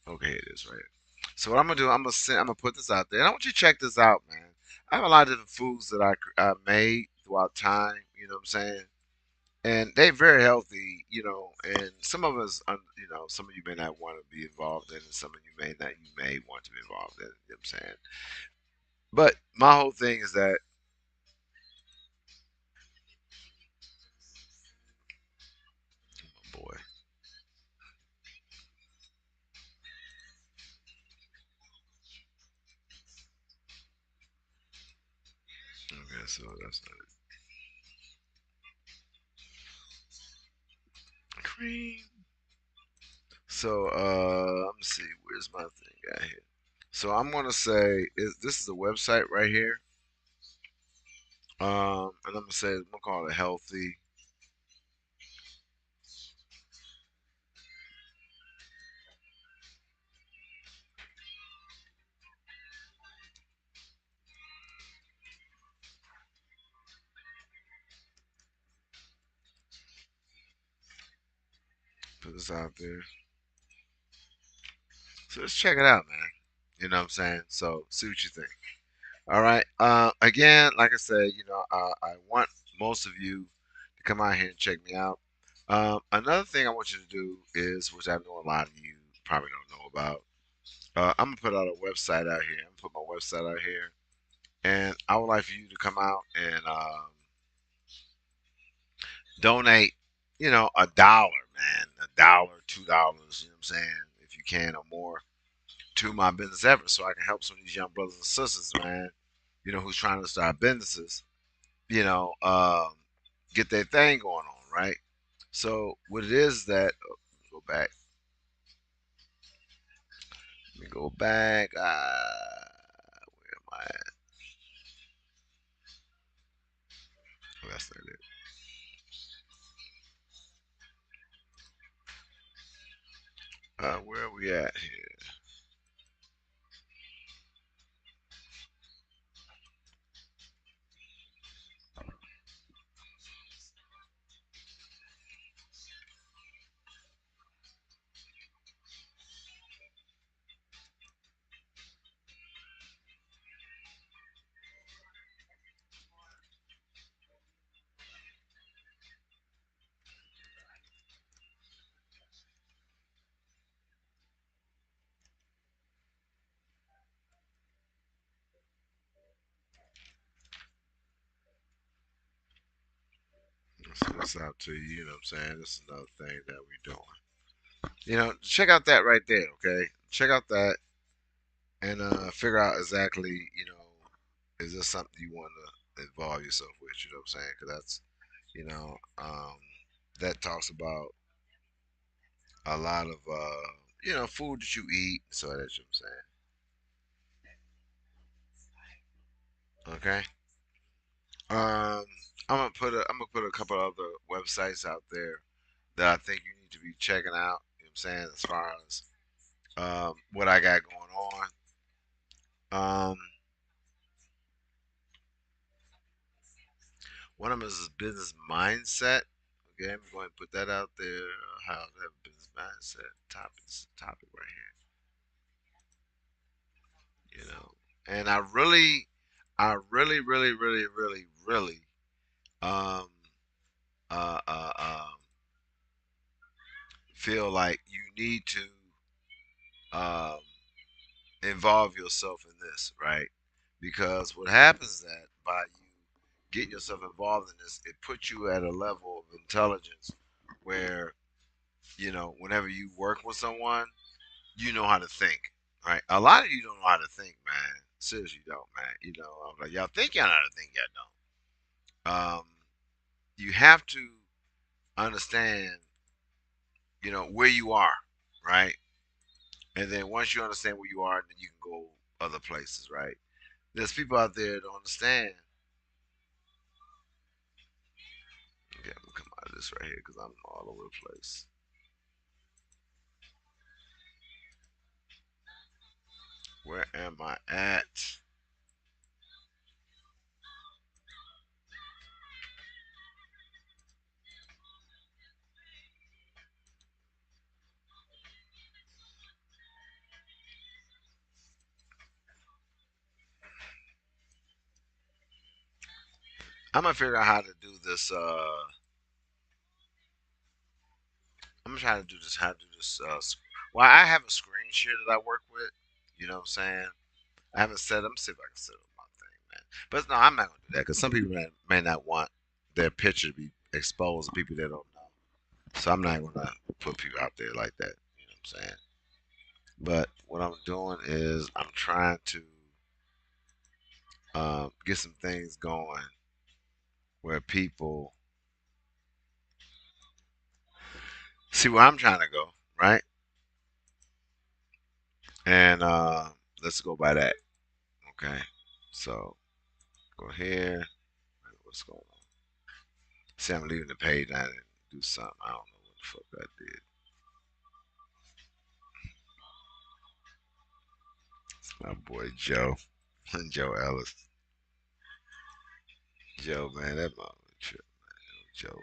[SPEAKER 1] Okay, it is right. So what I'm gonna do, I'm gonna put this out there, and I want you to check this out, man. I have a lot of different foods that I made throughout time. You know what I'm saying? And they're very healthy, and some of us, some of you may not want to be involved in it, some of you may not, you may want to be involved in it, you know what I'm saying? But my whole thing is that, oh boy, okay, so that's not it. Cream. So, let me see, where's my thing at here? So I'm gonna say, this is a website right here, and I'm gonna call it healthy. business out there. So just check it out, man. You know what I'm saying? So see what you think. All right. Again, like I said, I want most of you to come out here and check me out. Another thing I want you to do is, which I know a lot of you probably don't know about, I'm gonna put out a website out here. I'm gonna put my website out here, and I would like for you to come out and donate, $1, man, $1, $2, you know what I'm saying, if you can or more, to my business effort, so I can help some of these young brothers and sisters, man, who's trying to start businesses, you know, um, get their thing going on, right? So what it is that, go back, let me go back. Where am I at? Oh, that's not it. Where are we at here? So this out to you, you know what I'm saying? This is another thing that we're doing. Check out that right there, okay? Check out that and figure out exactly, is this something you want to involve yourself with? You know what I'm saying? Because that's, you know, um, that talks about a lot of, food that you eat. So that's what I'm saying. Okay. Um, I'm gonna put a couple other websites out there that I think you need to be checking out. You know what I'm saying? As far as what I got going on. Um, One of them is business mindset. Okay, I'm going to put that out there. How to have a business mindset. Topic right here. And I really, um, uh, uh, um, feel like you need to um, involve yourself in this, right? Because what happens is that by you getting yourself involved in this, it puts you at a level of intelligence where whenever you work with someone, you know how to think, right? A lot of you don't know how to think, man. Seriously, you don't, man. I'm like, y'all think y'all know how to think, y'all don't. You have to understand, where you are, right? And then once you understand where you are, then you can go other places, right? There's people out there that don't understand. Okay, I'm gonna come out of this right here because I'm all over the place. Where am I at? I'm gonna figure out how to do this. I'm gonna try to do this. How to do this? Well, I have a screen share that I work with. You know what I'm saying? I haven't set. I'm see if I can set up my thing, man. But no, I'm not gonna do that because some people may not want their picture to be exposed to people that don't know. So I'm not gonna put people out there like that. You know what I'm saying? But what I'm doing is I'm trying to get some things going where people see where I'm trying to go, right? And let's go by that. Okay. So go here. What's going on? See, I'm leaving the page. I didn't do something. I don't know what the fuck I did. It's my boy Joe. Joe Ellis. Joe, man, that mother trip, man. Joe.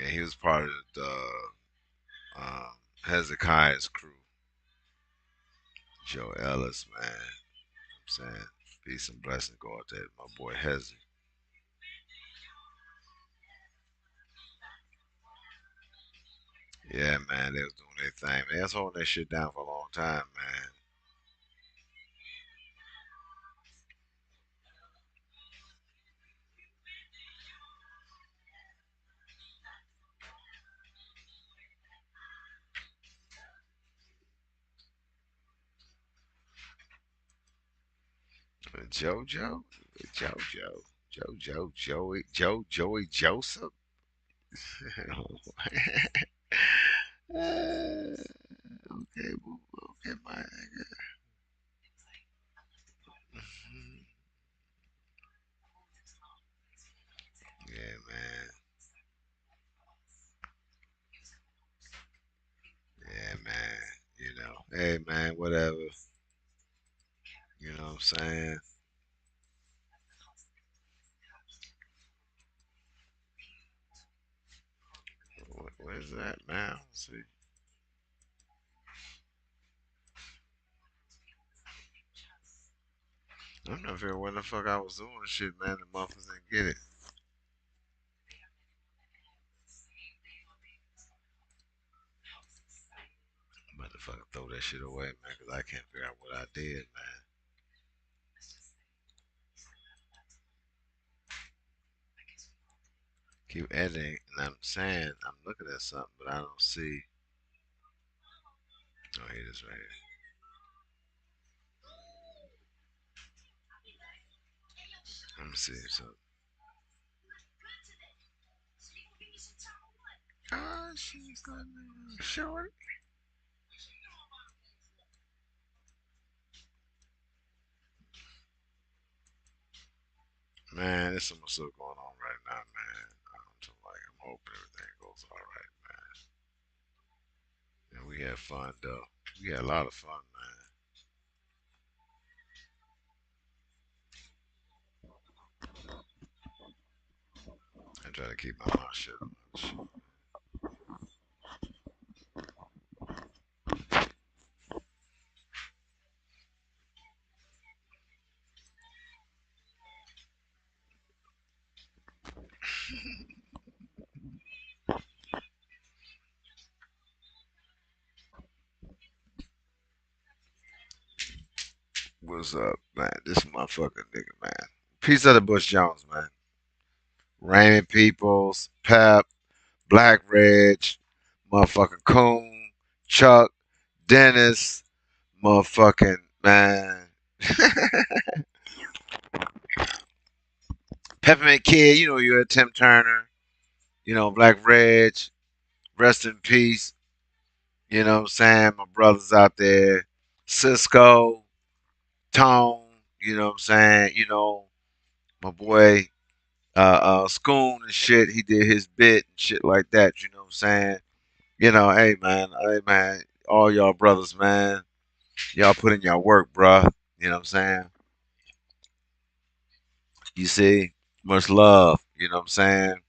[SPEAKER 1] Yeah, he was part of the Hezekiah's crew. Joe Ellis, man. I'm saying peace and blessing go out to my boy Hezzy. Yeah, man, they was doing their thing. Man, they was holding that shit down for a long time, man. JoJo, JoJo, Joey Joseph. Okay, okay, my nigga. Yeah, man. Yeah, man. Hey, man, whatever. You know what I'm saying? Where's that, man? Let's see. I'm not sure where the fuck I was doing shit, man. The motherfuckers didn't get it. Motherfucker, throw that shit away, man, because I can't figure out what I did, man. Keep editing, and I'm saying I'm looking at something, but I don't see. Oh, here it is right here. Let me see something. Oh, she's gonna show it. Man, there's so much stuff going on right now, man. I'm hoping everything goes all right, man. And we had fun though. We had a lot of fun, man. I try to keep my mouth shut. What's up, man? This motherfucker nigga, man. Peace of the Bush Jones, man. Raymond Peoples, Pep, Black Reg, motherfucking Coon, Chuck, Dennis, motherfucking man. Peppermint Kid, you know you're Tim Turner, Black Reg, rest in peace. You know what I'm saying? My brothers out there. Cisco, Tone, you know what I'm saying? My boy Schoon and shit, he did his bit and shit like that, you know what I'm saying? Hey man, all y'all brothers, man. Y'all put in y'all work, bruh. You know what I'm saying? You see? Much love, you know what I'm saying?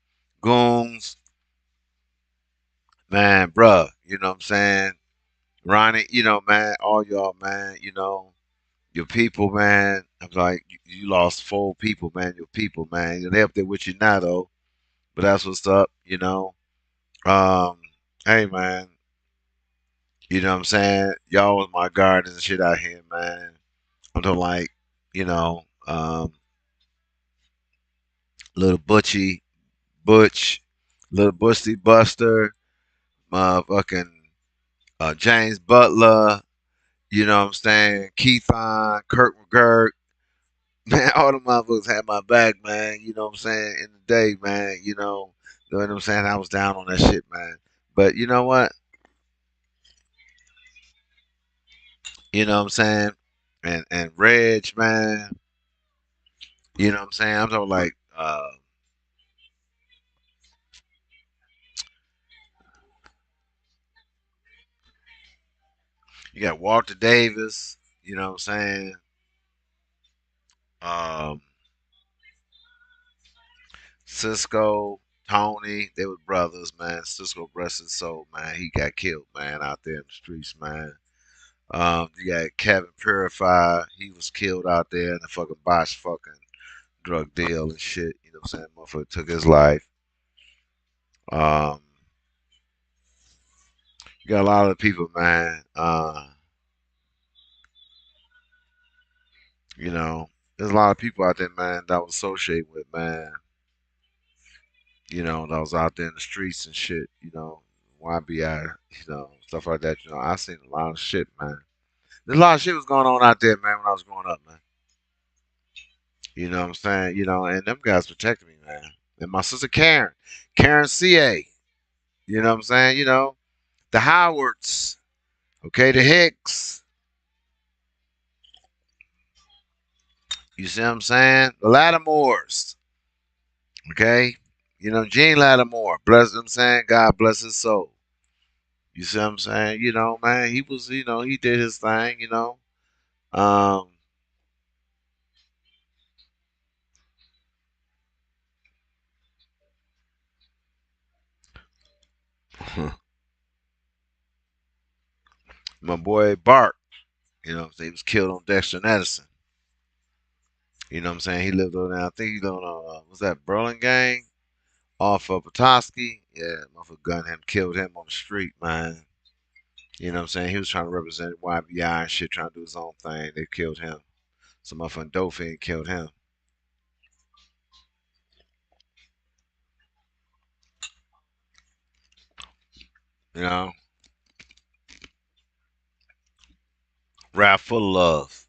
[SPEAKER 1] Goons, man, bruh, you know what I'm saying? Ronnie, man, all y'all, man, your people, man. I'm like, you lost 4 people, man. Your people, man. They up there with you now, though. But that's what's up. Um, hey, man. You know what I'm saying? Y'all was my guardians and shit out here, man. I'm talking like, little Butch, little Busty Buster, motherfucking James Butler. You know what I'm saying? Keithon, Kirk McGurk. Man, all the motherfuckers had my back, man. You know what I'm saying? In the day, man. You know what I'm saying? I was down on that shit, man. But you know what? You know what I'm saying? And Reg, man. You know what I'm saying? I'm talking like, you got Walter Davis. You know what I'm saying? Um, Cisco. Tony, they were brothers, man. Cisco rest his soul, man. He got killed, man, out there in the streets, man. You got Kevin Purify. He was killed out there in the fucking botch fucking drug deal and shit. You know what I'm saying? Motherfucker took his life. Um, you got a lot of people, man. You know, there's a lot of people out there, man, that was associated with, man. You know, that was out there in the streets and shit. You know, YBI, stuff like that. You know, I seen a lot of shit, man. There's a lot of shit was going on out there, man, when I was growing up, man. You know what I'm saying? You know, and them guys protected me, man. And my sister Karen CA. You know what I'm saying? You know, the Howards, okay, the Hicks. You see what I'm saying? The Lattimores, okay? You know, Gene Lattimore, bless I'm saying, God bless his soul. You see what I'm saying? You know, man, he was, he did his thing, you know. Um, my boy Bart, you know what I'm saying? He was killed on Dexter and Edison. You know what I'm saying? He lived on, I think he lived on, was that Burlingame? Off of Petoskey. Yeah, motherfucker gunned him, killed him on the street, man. You know what I'm saying? He was trying to represent YBI and shit, trying to do his own thing. They killed him. Some motherfucking Dauphin killed him. You know? Rap full of love.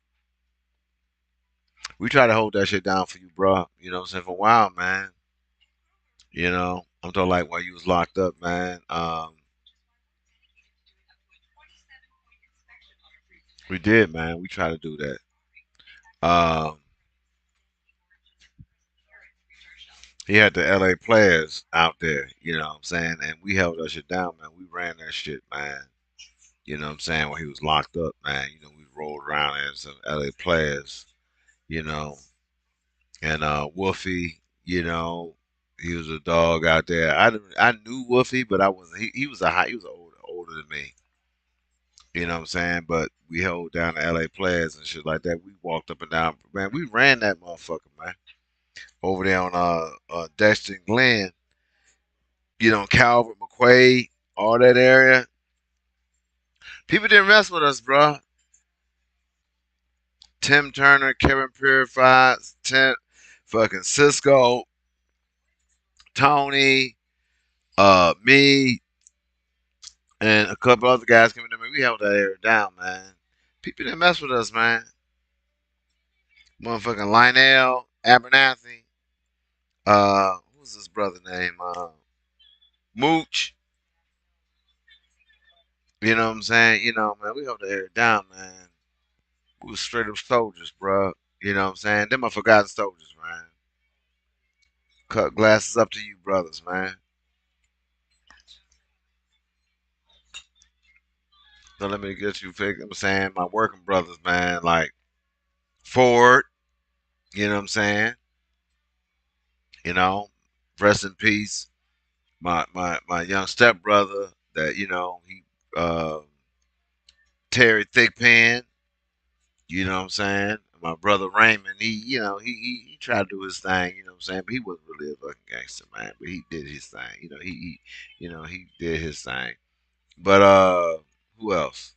[SPEAKER 1] We try to hold that shit down for you, bro. You know what I'm saying? For a while, man. You know? I'm talking like while you was locked up, man. We did, man. We try to do that. Um, he had the LA players out there, you know what I'm saying? And we held that shit down, man. We ran that shit, man. You know what I'm saying? When he was locked up, man, we rolled around as some LA players, you know. And Wolfie, he was a dog out there. I knew Wolfie, but I wasn't. He was he was older than me. You know what I'm saying? But we held down the LA players and shit like that. We walked up and down, man. We ran that motherfucker, man. Over there on Dexter and Glen, Calvert, McQuaid, all that area. People didn't mess with us, bro. Tim Turner, Kevin Purified, Tim, fucking Cisco, Tony, me, and a couple other guys coming to me. We held that area down, man. People didn't mess with us, man. Motherfucking Lionel, Abernathy, who's his brother name? Mooch. You know what I'm saying? You know, man, we held the area down, man. We was straight up soldiers, bro. You know what I'm saying? Them are forgotten soldiers, man. Cut glasses up to you, brothers, man. Don't let me get you fake. I'm saying my working brothers, man, like Ford. You know what I'm saying? You know, rest in peace. My young stepbrother that he uh, Terry Thickpan. You know what I'm saying? My brother Raymond, he tried to do his thing. You know what I'm saying? But he wasn't really a fucking gangster, man. But he did his thing. He did his thing. But who else?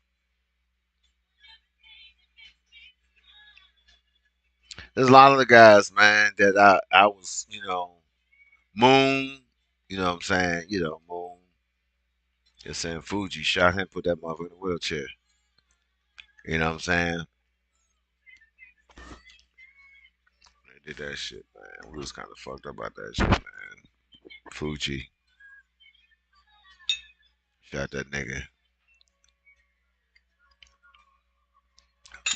[SPEAKER 1] There's a lot of the guys, man, that I was, Moon. You know what I'm saying? Moon. Just saying Fuji shot him, put that motherfucker in a wheelchair. You know what I'm saying? They did that shit, man. We was kind of fucked up about that shit, man. Fuji shot that nigga.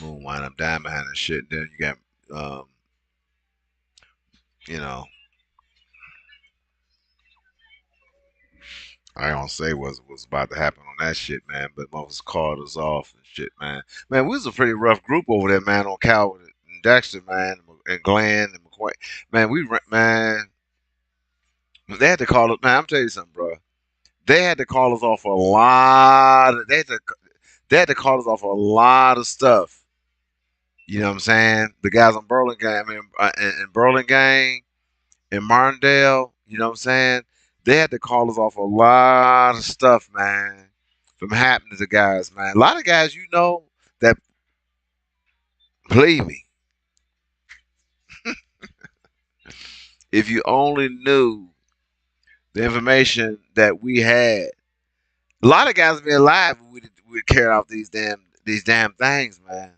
[SPEAKER 1] Moon wind up dying behind that shit. Then you got, um, you know, I ain't gonna say was about to happen on that shit, man. But motherfuckers called us off and shit, man. Man, we was a pretty rough group over there, man. On Calvert and Dexter, man, and Glenn and McQuay. Man, They had to call it. Man, I'm telling you something, bro. They had to call us off a lot. They had to call us off a lot of stuff. You know what I'm saying? The guys on Burlingame, I mean, in Burlingame, in Martindale, you know what I'm saying? They had to call us off a lot of stuff, man, from happening to guys, man. A lot of guys, that believe me, if you only knew the information that we had, a lot of guys would be alive if we'd carry out these damn things, man.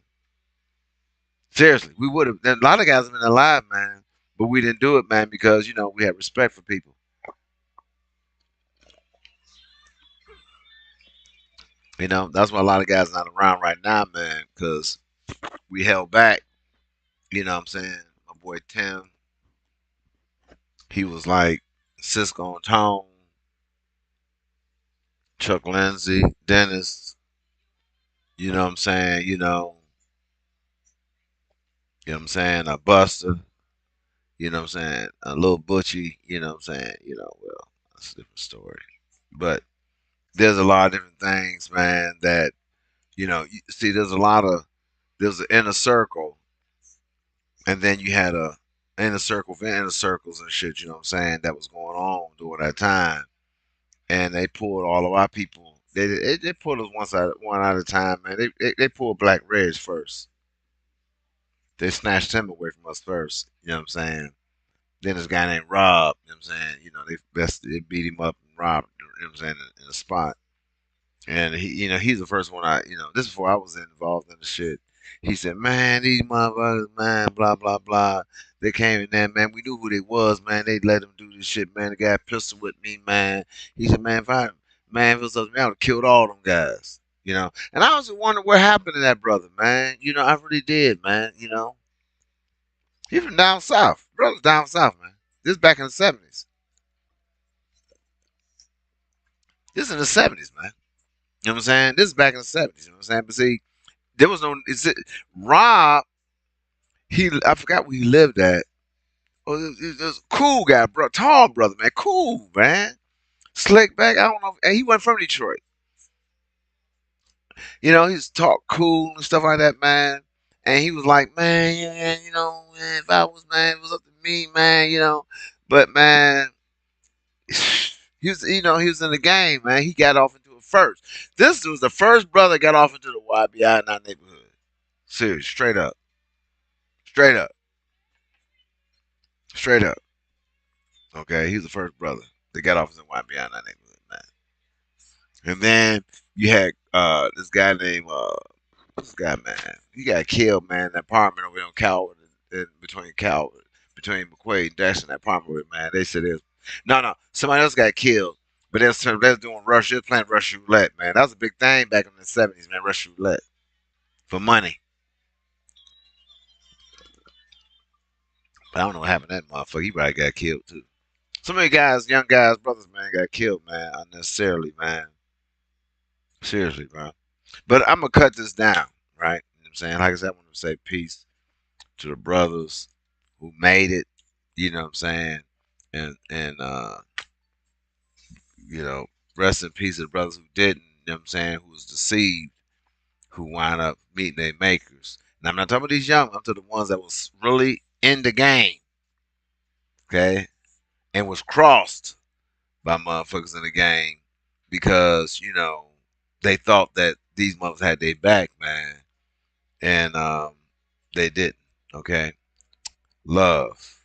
[SPEAKER 1] Seriously, we would have. A lot of guys have been alive, man, but we didn't do it, man, because we had respect for people. That's why a lot of guys not around right now, man, because we held back. You know what I'm saying? My boy Tim, he was like Cisco and Tone, Chuck Lindsay, Dennis. You know what I'm saying? You know what I'm saying? A Buster. You know what I'm saying? A little Butchie. You know what I'm saying? Well, that's a different story. But there's a lot of different things, man. That you see. There's an inner circle, and then you had a inner circle of inner circles and shit. You know what I'm saying? That was going on during that time, and they pulled all of our people. They pulled us one at a time, man. They pulled Black Reg first. They snatched him away from us first. You know what I'm saying? Then this guy named Rob. You know what I'm saying? They beat him up and robbed. You know what I'm saying, in a spot. And he's the first one this is before I was involved in the shit. He said, man, these motherfuckers, man, blah, blah, blah. They came in there, man. We knew who they was, man. They let them do this shit, man. The guy pistol with me, man. He said, if it was up to me, I would have killed all them guys. And I was wondering what happened to that brother, man. I really did, man. He from down south. Brother's down south, man. This back in the 70s. This in the 70s, man. You know what I'm saying? This is back in the 70s. You know what I'm saying? But see, there was no. Rob? I forgot where he lived at. Oh, it was a cool guy, bro, tall brother, man, cool, man, slick back. I don't know. And he wasn't from Detroit. He's talk cool and stuff like that, man. And he was like, man, yeah, man, if I was man, it was up to me, man, But man, he was in the game, man. He got off into it first. This was the first brother got off into the YBI in our neighborhood. Serious, straight up, straight up. Okay, he was the first brother that got off in the YBI in our neighborhood, man. And then you had this guy named what's this guy, man? He got killed, man. In that apartment over on Calvert, between McQuaid and Jackson. That apartment, man. They said it was no. Somebody else got killed, but they was doing rush. They was playing Russian roulette, man. That was a big thing back in the '70s, man. Russian roulette for money. But I don't know what happened to that motherfucker. He probably got killed too. So many guys, young guys, brothers, man, got killed, man, unnecessarily, man. Seriously, bro. But I'm gonna cut this down, right? You know what I'm saying? Like I said, I want to say peace to the brothers who made it, you know what I'm saying? And you know, rest in peace to the brothers who didn't, you know what I'm saying, who was deceived, who wound up meeting their makers. Now I'm not talking about these young, I'm talking the ones that was really in the game, okay? And was crossed by motherfuckers in the game because, they thought that these motherfuckers had their back, man. And they didn't. Okay. Love.